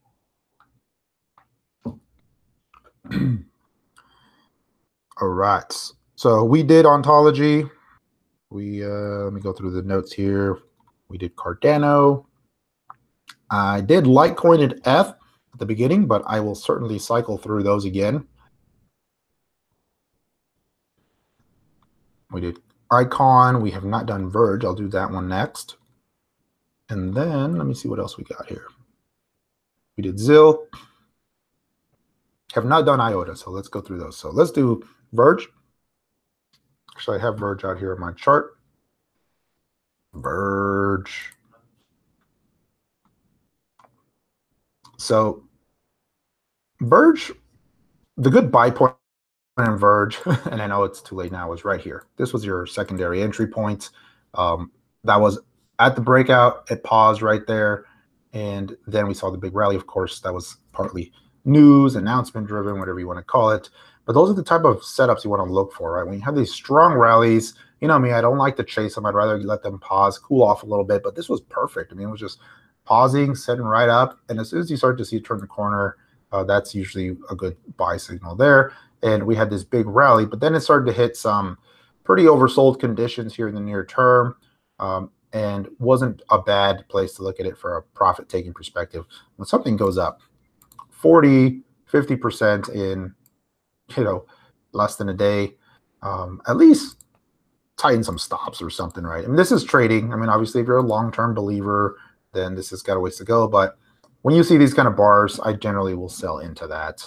All right. So we did ontology. We let me go through the notes here. We did Cardano. I did Litecoin and F at the beginning, but I will certainly cycle through those again. We did Icon. We have not done Verge. I'll do that one next. And then let me see what else we got here. We did ZIL. Have not done IOTA, so let's go through those. So let's do Verge. Actually, I have Verge out here on my chart. Verge. So Verge, the good buy point in Verge, and I know it's too late now, is right here. This was your secondary entry point. That was at the breakout. It paused right there. And then we saw the big rally. Of course, that was partly news, announcement driven, whatever you want to call it. But those are the type of setups you want to look for, right? When you have these strong rallies, you know me, I don't like to chase them. I'd rather let them pause, cool off a little bit. But this was perfect. I mean, it was just pausing, setting right up. And as soon as you start to see it turn the corner, that's usually a good buy signal there. And we had this big rally, but then it started to hit some pretty oversold conditions here in the near term. And wasn't a bad place to look at it for a profit-taking perspective. When something goes up 40, 50% in, less than a day, at least tighten some stops or something, right? I mean, this is trading. I mean, obviously, if you're a long-term believer, then this has got a ways to go. But when you see these kind of bars, I generally will sell into that.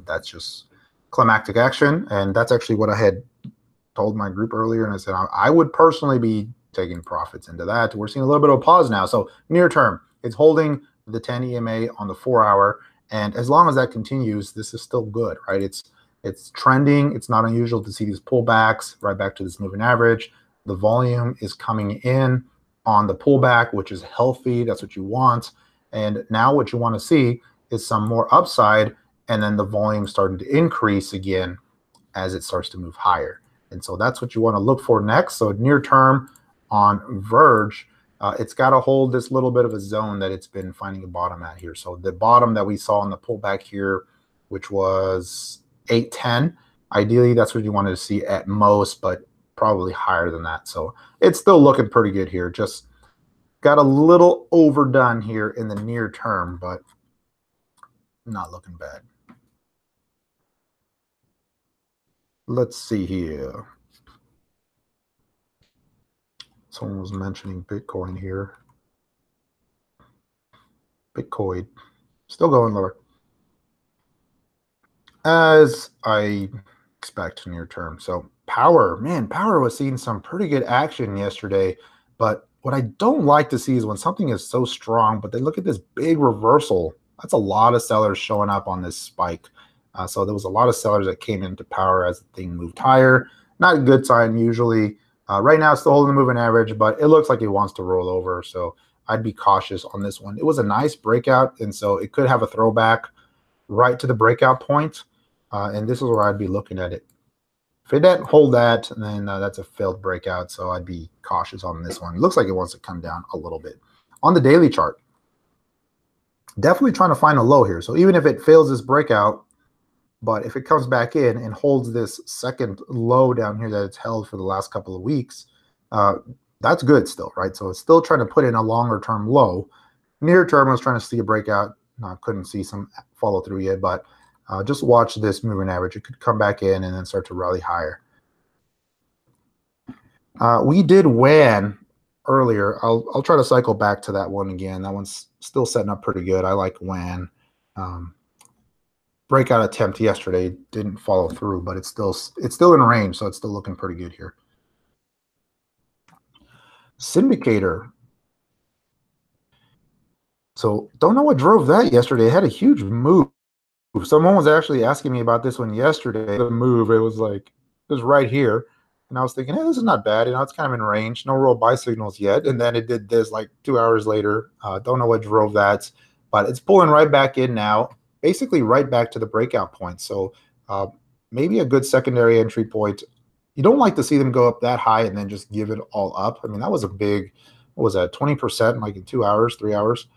That's just climactic action. And that's actually what I had told my group earlier. And I said, I would personally be taking profits into that. We're seeing a little bit of a pause now. So near term, it's holding the 10 EMA on the 4-hour. And as long as that continues, this is still good, right? It's trending. It's not unusual to see these pullbacks right back to this moving average. The volume is coming in on the pullback, which is healthy. That's what you want. And now what you want to see is some more upside, and then the volume starting to increase again as it starts to move higher. And so that's what you want to look for next. So near term, on Verge, It's got to hold this little bit of a zone that it's been finding a bottom at here. So the bottom that we saw in the pullback here, which was 810, ideally that's what you wanted to see at most, but probably higher than that. So it's still looking pretty good here. Just got a little overdone here in the near term, but not looking bad. Let's see here. Someone was mentioning Bitcoin here. Bitcoin still going lower, as I expect near term. So power, man, power was seeing some pretty good action yesterday. But what I don't like to see is when something is so strong, but they look at this big reversal. That's a lot of sellers showing up on this spike. So there was a lot of sellers that came into power as the thing moved higher. Not a good sign usually. Right now, it's still holding the moving average, but it looks like it wants to roll over. So I'd be cautious on this one. It was a nice breakout, and so it could have a throwback right to the breakout point. And this is where I'd be looking at it. If it didn't hold that, then that's a failed breakout. So I'd be cautious on this one. It looks like it wants to come down a little bit. On the daily chart, definitely trying to find a low here. So even if it fails this breakout, but if it comes back in and holds this second low down here that it's held for the last couple of weeks, that's good still, right? So it's still trying to put in a longer term low. Near term, I was trying to see a breakout. Couldn't see some follow through yet, but just watch this moving average. It could come back in and then start to rally higher. We did WAN earlier. I'll try to cycle back to that one again. That one's still setting up pretty good. I like WAN. Breakout attempt yesterday didn't follow through, but it's still in range, so it's still looking pretty good here. Syndicator. So don't know what drove that yesterday. It had a huge move. Someone was actually asking me about this one yesterday. The move, it was right here. And I was thinking, hey, this is not bad. It's kind of in range. No real buy signals yet. And then it did this like 2 hours later. Don't know what drove that, but it's pulling right back in now. Basically right back to the breakout point. So maybe a good secondary entry point. You don't like to see them go up that high and then just give it all up. I mean, that was a big, what was that, 20% like in 2 hours, 3 hours?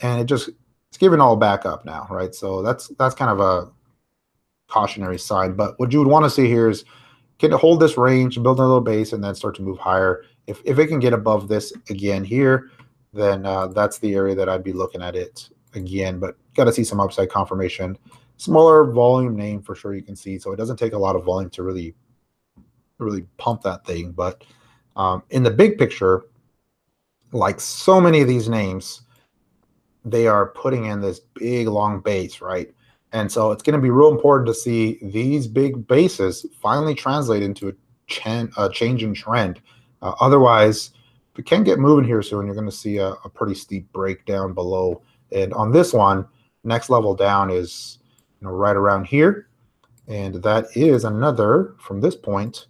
And it's giving all back up now, right? So that's kind of a cautionary sign. But what you would want to see here is, can it hold this range, build a little base, and then start to move higher? If it can get above this again here, then that's the area that I'd be looking at it again, but got to see some upside confirmation. Smaller volume name for sure, you can see, so it doesn't take a lot of volume to really pump that thing. But in the big picture, like so many of these names, they are putting in this big long base, right? And so it's going to be real important to see these big bases finally translate into a change in trend. Otherwise, if we can't get moving here soon, you're going to see a pretty steep breakdown below. And on this one, next level down is right around here. And that is another, from this point,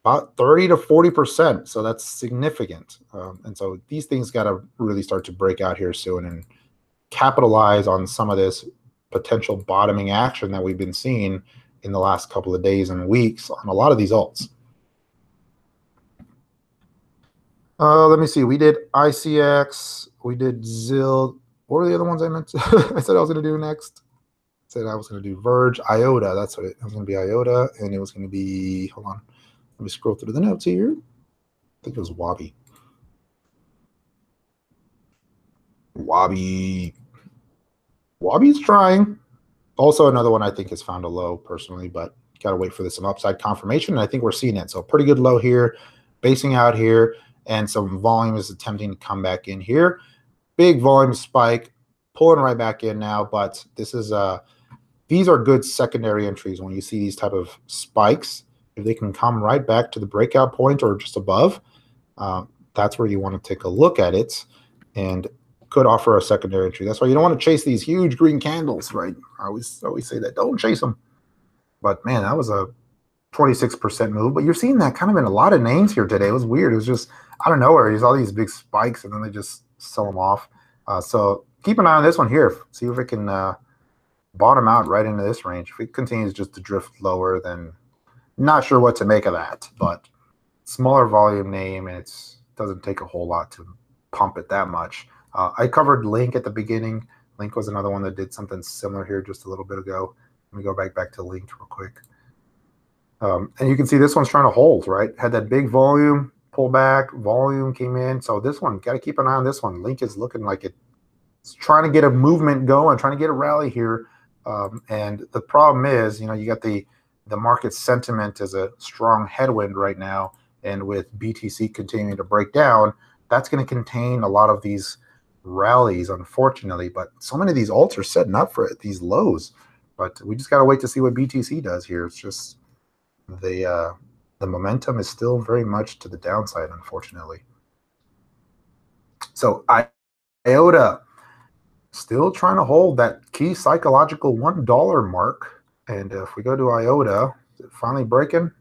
about 30 to 40%. So that's significant. And so these things got to really start to break out here soon and capitalize on some of this potential bottoming action that we've been seeing in the last couple of days and weeks on a lot of these alts. Let me see. We did ICX. We did ZIL. What were the other ones I meant I said I was going to do next? I said I was going to do Verge, IOTA. That's what it was going to be, IOTA. And it was going to be, hold on. Let me scroll through the notes here. I think it was Wabi. Wabi's trying. Also another one I think has found a low personally, but got to wait for some upside confirmation. And I think we're seeing it. So pretty good low here, basing out here, and some volume is attempting to come back in here. Big volume spike, pulling right back in now, but this is these are good secondary entries when you see these type of spikes. If they can come right back to the breakout point or just above, that's where you want to take a look at it and could offer a secondary entry. That's why you don't want to chase these huge green candles, right? I always say that. Don't chase them. But man, that was a 26% move. But you're seeing that kind of in a lot of names here today. It was weird. It was just out of nowhere. There's all these big spikes, and then they just sell them off. So keep an eye on this one here. See if it can bottom out right into this range. If it continues just to drift lower, then not sure what to make of that. But smaller volume name, and it's doesn't take a whole lot to pump it that much. I covered Link at the beginning. Link was another one that did something similar here just a little bit ago. Let me go back to Link real quick. And you can see this one's trying to hold, right? Had that big volume, pull back, volume came in. So this one, got to keep an eye on this one. Link is looking like it's trying to get a movement going, trying to get a rally here. And the problem is, you know, you got the market sentiment as a strong headwind right now. And with BTC continuing to break down, that's going to contain a lot of these rallies, unfortunately. But so many of these alts are setting up for it, these lows. But we just got to wait to see what BTC does here. It's just the momentum is still very much to the downside, unfortunately. So IOTA still trying to hold that key psychological $1 mark. And if we go to IOTA, is it finally breaking?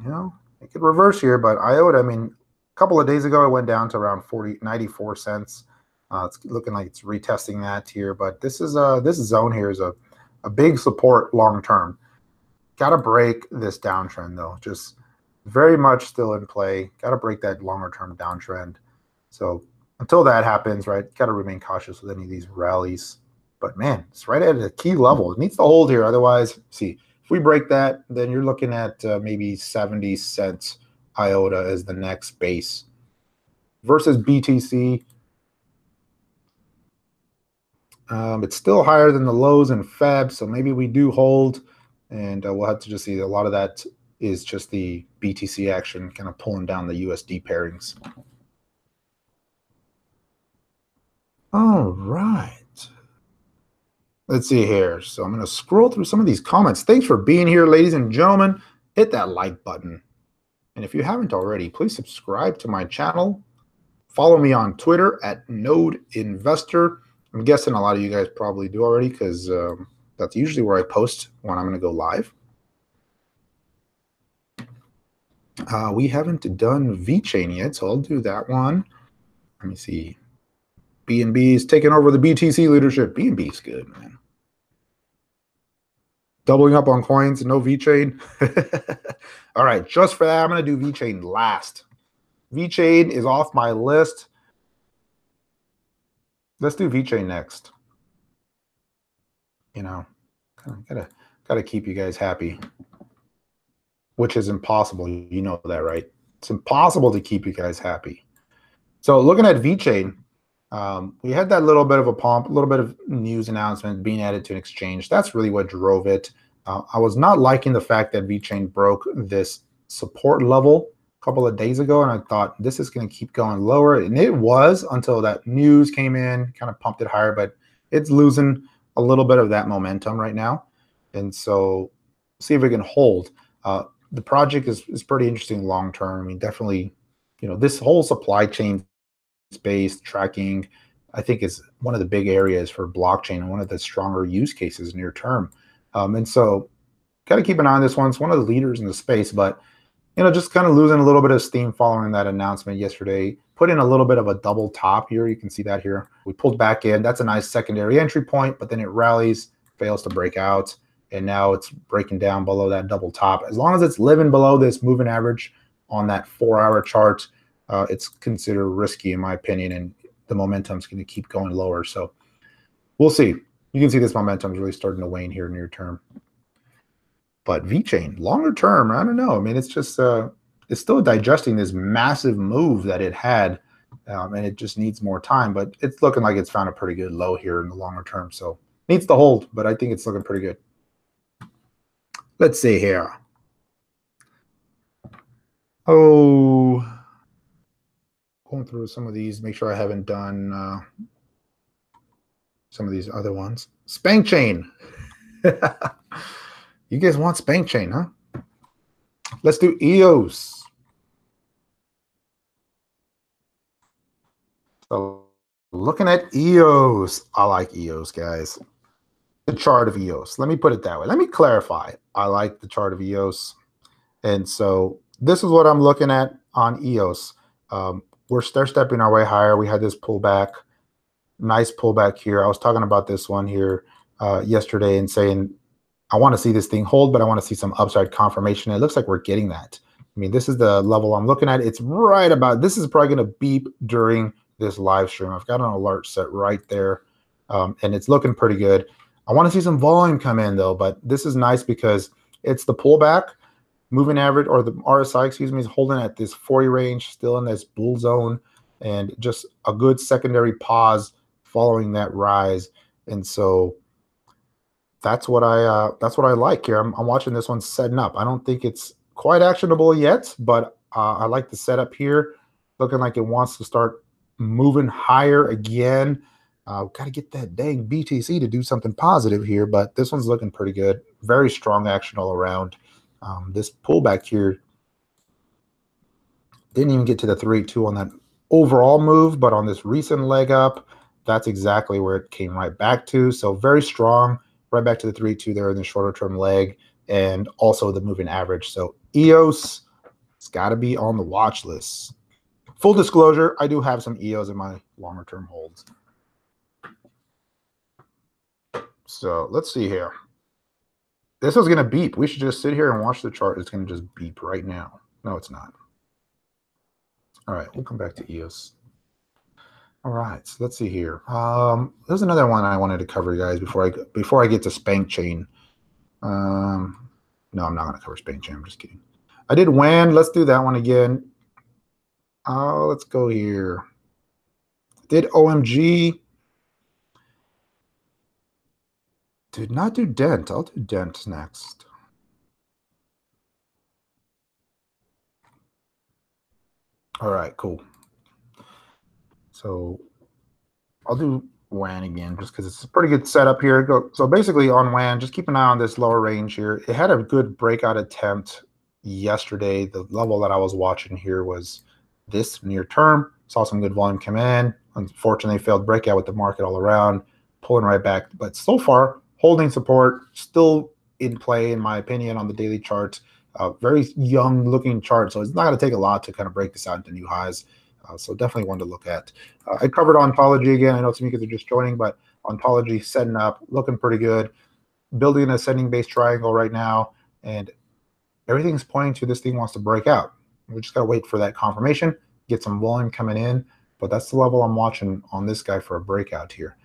You know, it could reverse here, but IOTA, I mean, a couple of days ago, it went down to around 94 cents. It's looking like it's retesting that here, but this zone here is a big support long term. Got to break this downtrend though. Just very much still in play. Got to break that longer term downtrend. So until that happens, right, got to remain cautious with any of these rallies. But man, it's right at a key level. It needs to hold here. Otherwise, see, if we break that, then you're looking at maybe 70 cents IOTA as the next base. Versus BTC, it's still higher than the lows in Feb, so maybe we do hold. And we'll have to just see. A lot of that is just the BTC action kind of pulling down the USD pairings. All right. Let's see here. So I'm going to scroll through some of these comments. Thanks for being here, ladies and gentlemen. Hit that like button. And if you haven't already, please subscribe to my channel. Follow me on Twitter at NodeInvestor. I'm guessing a lot of you guys probably do already because that's usually where I post when I'm going to go live. We haven't done VeChain yet, so I'll do that one. Let me see. BNB is taking over the BTC leadership. BNB is good, man. Doubling up on coins, no VeChain. All right, just for that, I'm going to do VeChain last. VeChain is off my list. Let's do VeChain next. You know, gotta keep you guys happy, which is impossible. You know that, right? It's impossible to keep you guys happy. So looking at VeChain, we had that little bit of a pump, a little bit of news announcement being added to an exchange. That's really what drove it. I was not liking the fact that VeChain broke this support level a couple of days ago, and I thought this is going to keep going lower, and it was until that news came in, kind of pumped it higher, but it's losing a little bit of that momentum right now. And so see if we can hold. The project is pretty interesting long term. I mean, definitely, you know, this whole supply chain space tracking, I think, is one of the big areas for blockchain and one of the stronger use cases near term. And so got to keep an eye on this one. It's one of the leaders in the space, but, you know, just kind of losing a little bit of steam following that announcement yesterday. Put in a little bit of a double top here. You can see that here. We pulled back in. That's a nice secondary entry point, but then it rallies, fails to break out, and now it's breaking down below that double top. As long as it's living below this moving average on that 4-hour chart, it's considered risky in my opinion, and the momentum's going to keep going lower. So we'll see. You can see this momentum is really starting to wane here near term. But VeChain, longer term, I don't know. I mean, it's just it's still digesting this massive move that it had, and it just needs more time. But it's looking like it's found a pretty good low here in the longer term. So needs to hold, but I think it's looking pretty good. Let's see here. Oh, going through some of these, make sure I haven't done some of these other ones. SpankChain. You guys want SpankChain, huh? Let's do EOS. So looking at EOS, I like EOS, guys. The chart of EOS. Let me put it that way. Let me clarify. I like the chart of EOS. And so this is what I'm looking at on EOS. We're stair-stepping our way higher. We had this pullback, nice pullback here. I was talking about this one here yesterday and saying, I want to see this thing hold, but I want to see some upside confirmation. It looks like we're getting that. I mean, this is the level I'm looking at. It's right about, this is probably going to beep during this live stream. I've got an alert set right there, and it's looking pretty good. I want to see some volume come in though, but this is nice because it's the pullback. Moving average, or the RSI, excuse me, is holding at this 40 range, still in this bull zone, and just a good secondary pause following that rise. And so that's what I like here. I'm watching this one setting up. I don't think it's quite actionable yet, but I like the setup here. Looking like it wants to start moving higher again. Got to get that dang BTC to do something positive here, but this one's looking pretty good. Very strong action all around. This pullback here didn't even get to the 3-2 on that overall move, but on this recent leg up, that's exactly where it came right back to. So very strong, right back to the 3-2 there in the shorter term leg, and also the moving average. So EOS, it's got to be on the watch list. Full disclosure, I do have some EOS in my longer term holds. So let's see here. This is going to beep. We should just sit here and watch the chart. It's going to just beep right now. No, it's not. All right, we'll come back to EOS. All right, so let's see here. There's another one I wanted to cover, guys, before I get to Spank Chain. No, I'm not going to cover Spank Chain. I'm just kidding. I did WAN. Let's do that one again. Let's go here. Did OMG. Did not do Dent. I'll do Dent next. All right, cool. So I'll do WAN again just because it's a pretty good setup here. So basically on WAN, just keep an eye on this lower range here. It had a good breakout attempt yesterday. The level that I was watching here was this near term. Saw some good volume come in. Unfortunately, failed breakout with the market all around, pulling right back. But so far, holding support, still in play, in my opinion, on the daily chart. Very young looking chart, so it's not going to take a lot to kind of break this out into new highs. So definitely one to look at. I covered Ontology again. I know some of you guys are just joining, but Ontology setting up, looking pretty good. Building an ascending base triangle right now, and everything's pointing to this thing wants to break out. We just got to wait for that confirmation, get some volume coming in, but that's the level I'm watching on this guy for a breakout here.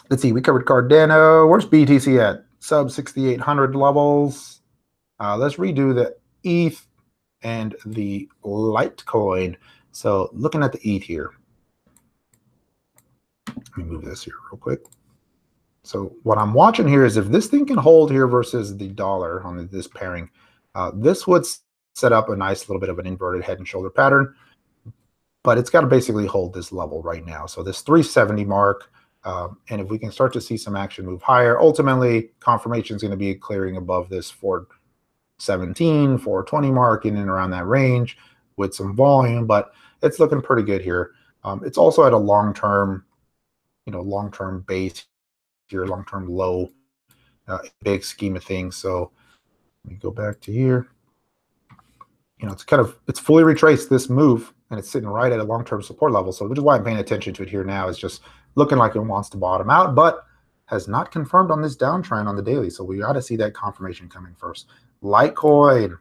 Let's see, we covered Cardano. Where's BTC at? Sub 6,800 levels. Let's redo the ETH and the Litecoin. So looking at the ETH here. Let me move this here real quick. So what I'm watching here is if this thing can hold here versus the dollar on this pairing, this would set up a nice little bit of an inverted head and shoulder pattern, but it's got to basically hold this level right now. So this 370 mark, and if we can start to see some action move higher, ultimately confirmation is going to be clearing above this 417, 420 mark in and around that range with some volume, but it's looking pretty good here. It's also at a long-term, long-term base here, long-term low, big scheme of things. So let me go back to here. It's fully retraced this move, and it's sitting right at a long-term support level. So which is why I'm paying attention to it here now. Is just looking like it wants to bottom out, but has not confirmed on this downtrend on the daily. So we got to see that confirmation coming first. Litecoin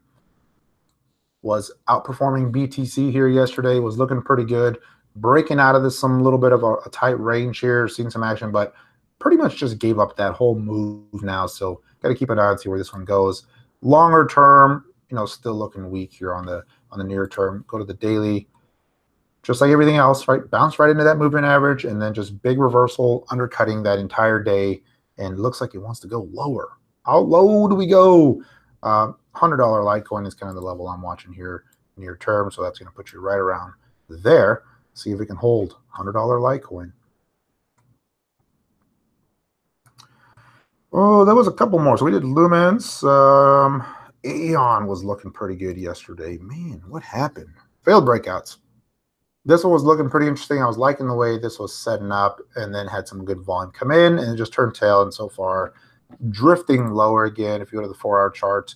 was outperforming BTC here yesterday, was looking pretty good, breaking out of this some little bit of a tight range here, seeing some action, but pretty much just gave up that whole move now. So got to keep an eye and see where this one goes. Longer term, still looking weak here on the near term. Go to the daily, just like everything else, right? Bounce right into that moving average, and then just big reversal, undercutting that entire day, and looks like it wants to go lower. How low do we go? $100 Litecoin is kind of the level I'm watching here near term, so that's going to put you right around there. See if we can hold $100 Litecoin. Oh, there was a couple more. So we did Lumens. Aeon was looking pretty good yesterday. Man, what happened? Failed breakouts. This one was looking pretty interesting. I was liking the way this was setting up, and then had some good volume come in, and it just turned tail, and so far drifting lower again. If you go to the 4-hour chart,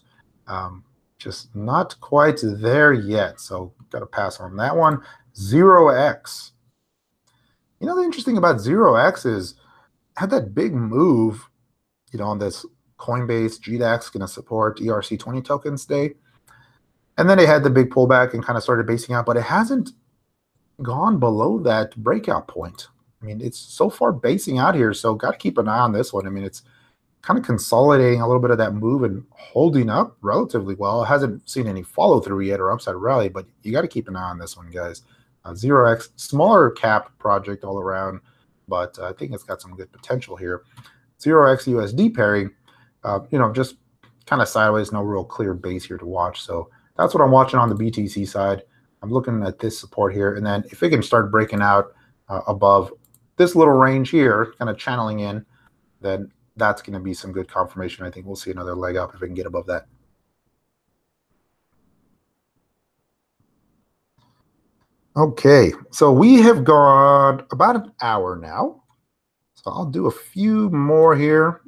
just not quite there yet. So got to pass on that one. 0x. The interesting about 0x is had that big move, on this Coinbase, GDAX going to support ERC20 tokens today. And then they had the big pullback and kind of started basing out, but it hasn't gone below that breakout point. I mean, it's so far basing out here, so got to keep an eye on this one. I mean, it's kind of consolidating a little bit of that move and holding up relatively well. It hasn't seen any follow through yet or upside rally, but you got to keep an eye on this one, guys. 0x, smaller cap project all around, but I think it's got some good potential here. 0x USD pairing, you know, just kind of sideways, no real clear base here to watch. So that's what I'm watching on the BTC side. I'm looking at this support here, and then if it can start breaking out above this little range here, kind of channeling in, then that's going to be some good confirmation. I think we'll see another leg up if it can get above that. Okay, so we have gone about an hour now. So I'll do a few more here,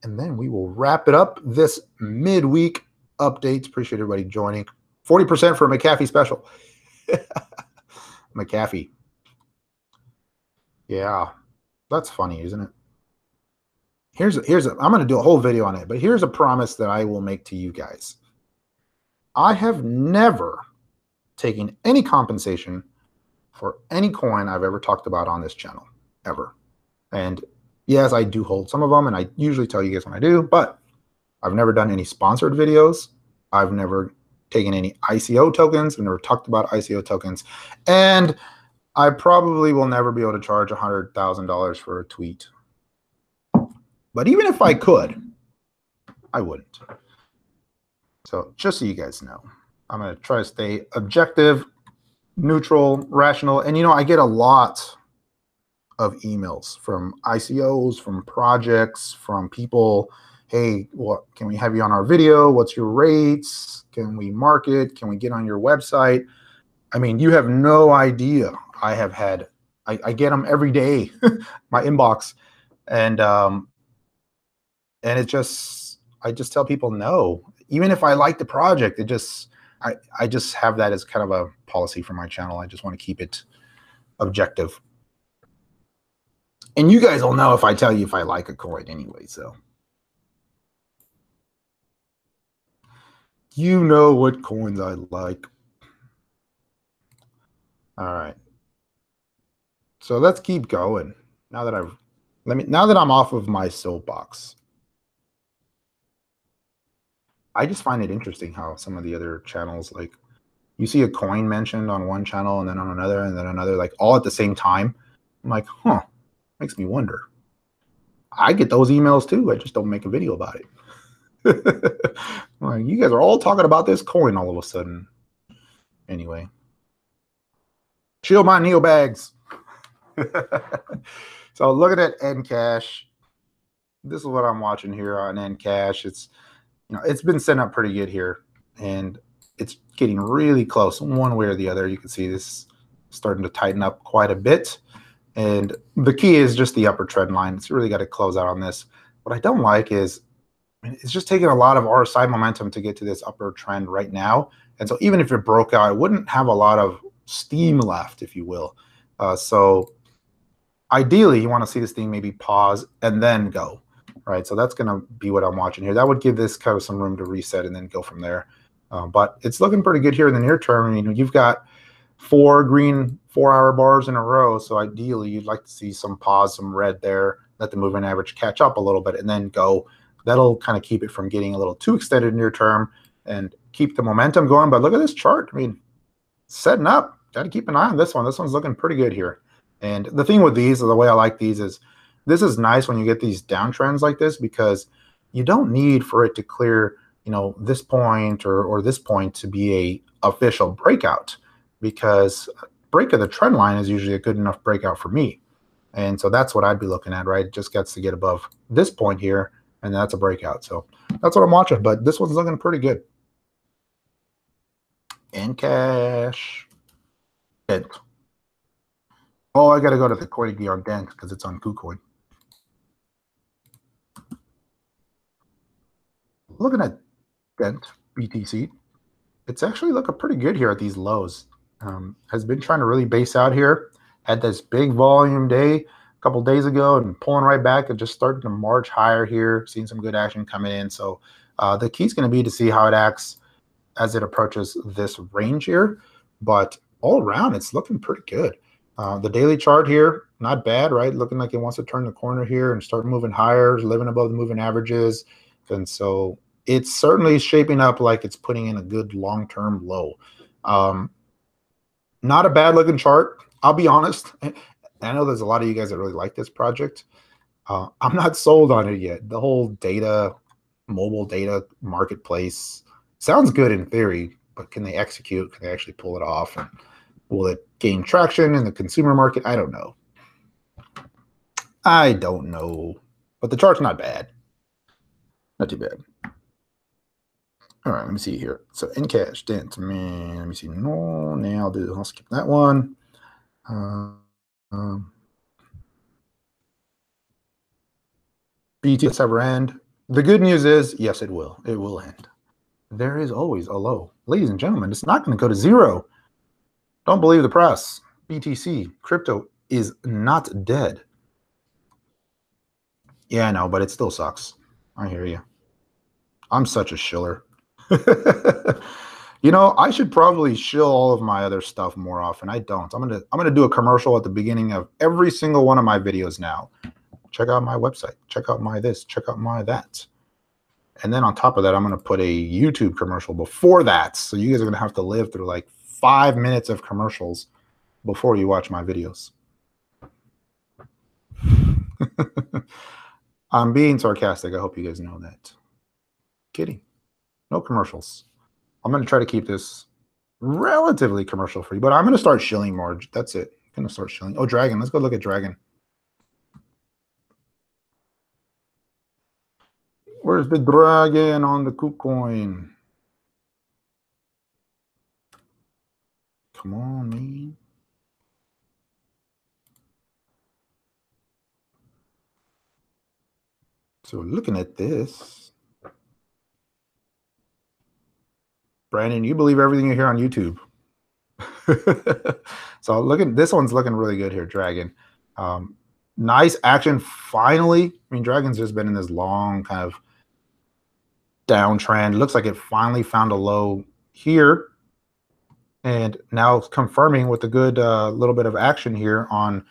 and then we will wrap it up. This midweek updates. Appreciate everybody joining. 40% for a McAfee special. McAfee. Yeah, that's funny, isn't it? I'm going to do a whole video on it, but here's a promise that I will make to you guys. I have never taken any compensation for any coin I've ever talked about on this channel, ever. And yes, I do hold some of them, and I usually tell you guys when I do, but I've never done any sponsored videos. I've never taken any ICO tokens. I've never talked about ICO tokens. And I probably will never be able to charge $100,000 for a tweet. But even if I could, I wouldn't. So just so you guys know, I'm going to try to stay objective, neutral, rational. And, you know, I get a lot of emails from ICOs, from projects, from people. Hey, what can we have you on our video? What's your rates? Can we market? Can we get on your website? I mean, you have no idea. I have had, I get them every day, my inbox. And it just, I just tell people no. Even if I like the project, it just, I just have that as kind of a policy for my channel. I just want to keep it objective. And you guys will know if I tell you if I like a coin anyway, so. You know what coins I like. All right. So let's keep going. Now that I'm off of my soapbox. I just find it interesting how some of the other channels, like you see a coin mentioned on one channel and then on another and then another, like all at the same time. I'm like, huh, makes me wonder. I get those emails too. I just don't make a video about it. Like, you guys are all talking about this coin all of a sudden. Anyway. Chill my Neo bags. So looking at Encash. This is what I'm watching here on Encash. It's, you know, it's been setting up pretty good here, and it's getting really close one way or the other. You can see this starting to tighten up quite a bit, and the key is just the upper trend line. It's really got to close out on this. What I don't like is it's just taking a lot of RSI momentum to get to this upper trend right now, and so even if it broke out, it wouldn't have a lot of steam left, if you will. So ideally, you want to see this thing maybe pause and then go. Right, so that's going to be what I'm watching here. That would give this kind of some room to reset and then go from there. But it's looking pretty good here in the near term. You know, you've got 4 green 4-hour bars in a row. So ideally, you'd like to see some pause, some red there, let the moving average catch up a little bit and then go. That'll kind of keep it from getting a little too extended near term and keep the momentum going. But look at this chart. I mean, setting up. Got to keep an eye on this one. This one's looking pretty good here. And the thing with these, or the way I like these, is this is nice when you get these downtrends like this, because you don't need for it to clear, you know, this point or this point to be a official breakout, because break of the trend line is usually a good enough breakout for me. And so that's what I'd be looking at, right? It just gets to get above this point here, and that's a breakout. So that's what I'm watching, but this one's looking pretty good. Encash. Dent. Oh, I got to go to the CoinGear on Dent because it's on KuCoin. Looking at Dent BTC, it's actually looking pretty good here at these lows. Has been trying to really base out here. Had this big volume day, a couple days ago and pulling right back and just starting to march higher here, seeing some good action coming in. So the key is going to be to see how it acts as it approaches this range here. But all around, it's looking pretty good. The daily chart here, not bad, right? Looking like it wants to turn the corner here and start moving higher, living above the moving averages. And so it's certainly shaping up like it's putting in a good long-term low. Not a bad looking chart. I'll be honest. I know there's a lot of you guys that really like this project. I'm not sold on it yet. The whole data, mobile data marketplace sounds good in theory, but can they execute? Can they actually pull it off? And will it gain traction in the consumer market? I don't know. I don't know. But the chart's not bad. Not too bad. All right, let me see here. So Encash, Dent, man, let me see. No, now I'll skip that one. BTS ever end? The good news is, yes, it will. It will end. There is always a low. Ladies and gentlemen, it's not going to go to zero. Don't believe the press. BTC, crypto is not dead. Yeah, I know, but it still sucks. I hear you. I'm such a shiller. You know, I should probably shill all of my other stuff more often. I don't. I'm gonna do a commercial at the beginning of every single one of my videos now. Check out my website. Check out my this. Check out my that. And then on top of that, I'm gonna put a YouTube commercial before that. So you guys are gonna have to live through like 5 minutes of commercials before you watch my videos. I'm being sarcastic. I hope you guys know that. Kidding. No commercials. I'm going to try to keep this relatively commercial free, but I'm going to start shilling more. That's it. I'm going to start shilling. Oh, Dragon. Let's go look at Dragon. Where's the Dragon on the KuCoin? Come on, man. So looking at this, Brandon, you believe everything you hear on YouTube. So look at this one's looking really good here, Dragon. Nice action finally. I mean, Dragon's just been in this long kind of downtrend. Looks like it finally found a low here. And now it's confirming with a good little bit of action here on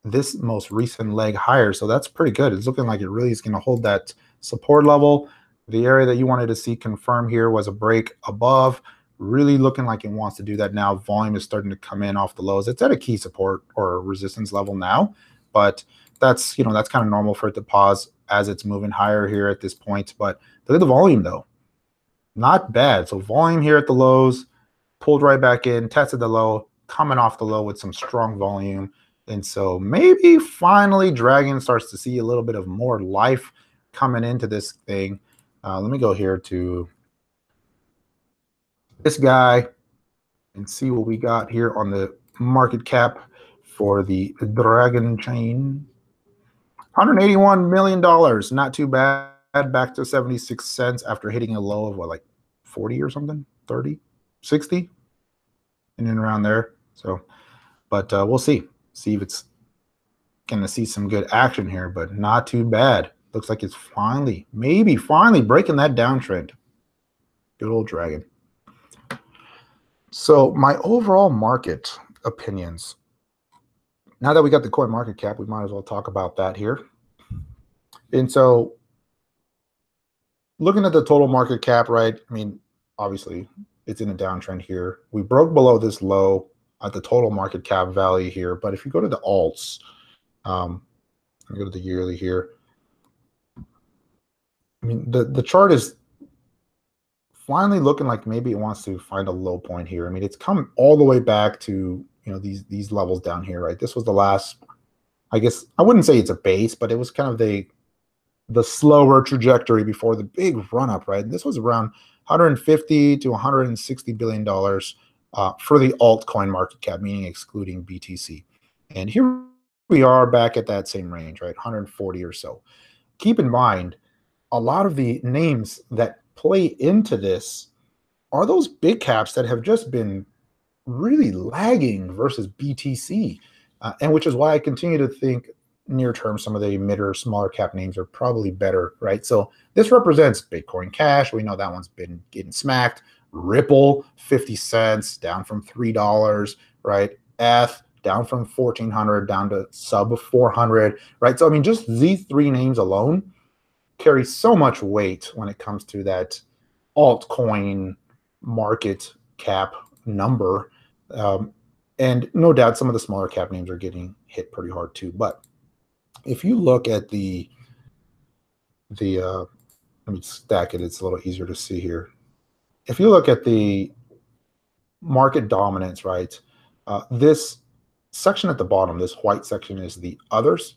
this most recent leg higher. So that's pretty good. It's looking like it really is going to hold that support level. The area that you wanted to see confirm here was a break above. Really looking like it wants to do that now. Volume is starting to come in off the lows. It's at a key support or resistance level now, but that's, you know, that's kind of normal for it to pause as it's moving higher here at this point. But look at the volume though. Not bad. So volume here at the lows, pulled right back in, tested the low, coming off the low with some strong volume. And so maybe finally Dragon starts to see a little bit of more life coming into this thing. Let me go here to this guy and see what we got here on the market cap for the Dragon chain. $181 million, not too bad. Back to 76 cents after hitting a low of what, like 40 or something, 30, 60, and then around there. So, but we'll see if it's going to see some good action here, but not too bad. Looks like it's finally, maybe finally breaking that downtrend. Good old Dragon. So my overall market opinions, now that we got the coin market cap, we might as well talk about that here. And so looking at the total market cap, right? I mean, obviously it's in a downtrend here. We broke below this low at the total market cap value here. But if you go to the alts, go to the yearly here. I mean, the chart is finally looking like maybe it wants to find a low point here. I mean, it's come all the way back to, you know, these levels down here, right? This was the last, I guess, I wouldn't say it's a base, but it was kind of the slower trajectory before the big run up, right? This was around 150 to 160 billion dollars for the altcoin market cap, meaning excluding BTC. And here we are back at that same range, right? 140 or so. Keep in mind, a lot of the names that play into this are those big caps that have just been really lagging versus BTC, and which is why I continue to think near term, some of the mid or smaller cap names are probably better, right? So this represents Bitcoin Cash. We know that one's been getting smacked. Ripple, 50 cents, down from $3, right? ETH, down from 1,400 down to sub 400, right? So, I mean, just these three names alone carry so much weight when it comes to that altcoin market cap number. And no doubt some of the smaller cap names are getting hit pretty hard too. But if you look at the let me stack it, it's a little easier to see here. If you look at the market dominance, right, this section at the bottom, this white section, is the others.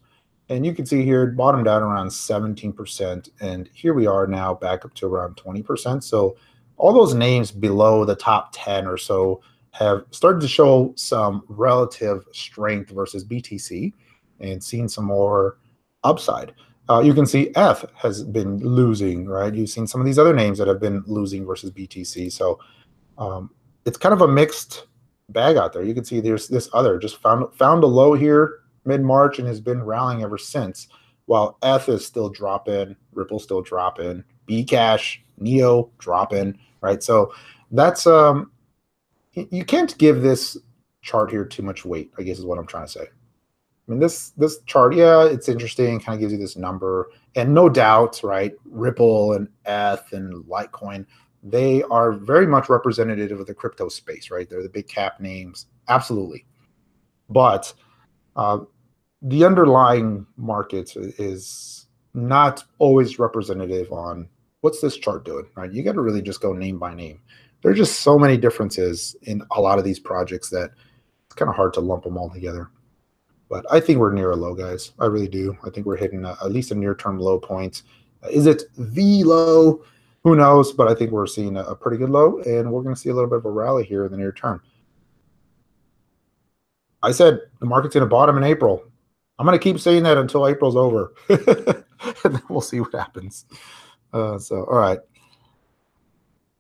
And you can see here it bottomed out around 17%. And here we are now back up to around 20%. So all those names below the top 10 or so have started to show some relative strength versus BTC and seen some more upside. You can see ETH has been losing, right? You've seen some of these other names that have been losing versus BTC. So it's kind of a mixed bag out there. You can see there's this other just found a low here mid-March and has been rallying ever since, while ETH is still dropping, Ripple still dropping, Bcash, Neo dropping, right? So that's you can't give this chart here too much weight, I guess is what I'm trying to say. I mean, this chart, yeah, it's interesting, kind of gives you this number, and no doubt, right, Ripple and ETH and Litecoin, they are very much representative of the crypto space, right? They're the big cap names, absolutely. But the underlying market is not always representative on what's this chart doing, right? You got to really just go name by name. There are just so many differences in a lot of these projects that it's kind of hard to lump them all together. But I think we're near a low, guys. I really do. I think we're hitting at least a near-term low point. Is it the low? Who knows? But I think we're seeing a pretty good low, and we're going to see a little bit of a rally here in the near term. I said the market's going to bottom in April. I'm going to keep saying that until April's over. And then we'll see what happens. So, all right.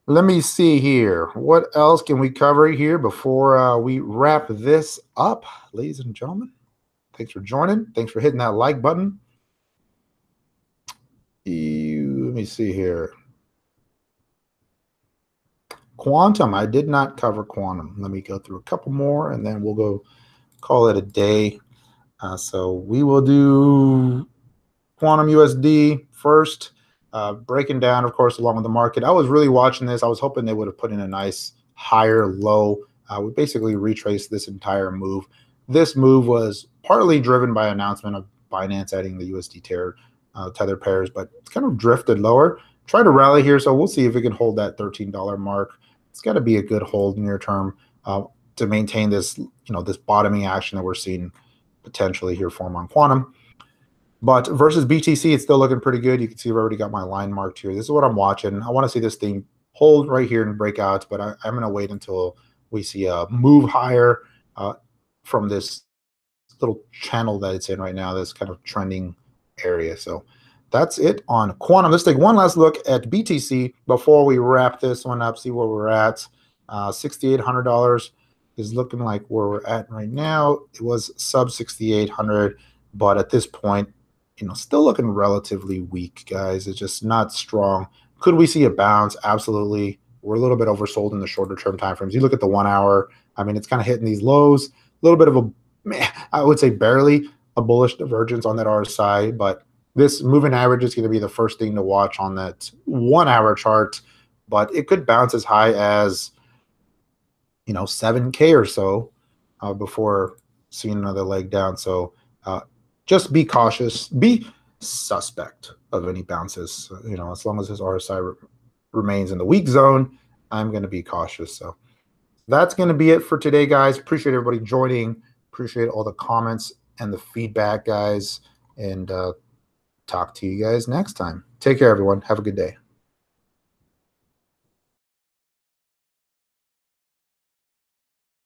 Let me see here. What else can we cover here before we wrap this up, ladies and gentlemen? Thanks for joining. Thanks for hitting that like button. Let me see here. Quantum. I did not cover Quantum. Let me go through a couple more, and then we'll go call it a day. So we will do Quantum USD first, breaking down, of course, along with the market. I was really watching this. I was hoping they would have put in a nice higher low. We basically retraced this entire move. This move was partly driven by announcement of Binance adding the USD tether pairs, but it's kind of drifted lower. Try to rally here, so we'll see if we can hold that $13 mark. It's got to be a good hold near term to maintain this, this bottoming action that we're seeing potentially here form on Quantum. But versus BTC, it's still looking pretty good. You can see I've already got my line marked here. This is what I'm watching. I want to see this thing hold right here and break out, but I'm going to wait until we see a move higher from this little channel that it's in right now, this kind of trending area. So that's it on Quantum. Let's take one last look at BTC before we wrap this one up, see where we're at. $6,800 is looking like where we're at right now. It was sub 6,800, but at this point, still looking relatively weak, guys. It's just not strong. Could we see a bounce? Absolutely. We're a little bit oversold in the shorter term time frames. You look at the 1 hour, I mean, it's kind of hitting these lows, a little bit of I would say barely a bullish divergence on that RSI, but this moving average is going to be the first thing to watch on that 1 hour chart, but it could bounce as high as, 7K or so before seeing another leg down. So just be cautious, be suspect of any bounces. As long as this RSI remains in the weak zone, I'm going to be cautious. So that's going to be it for today, guys. Appreciate everybody joining. Appreciate all the comments and the feedback, guys. And talk to you guys next time. Take care, everyone. Have a good day.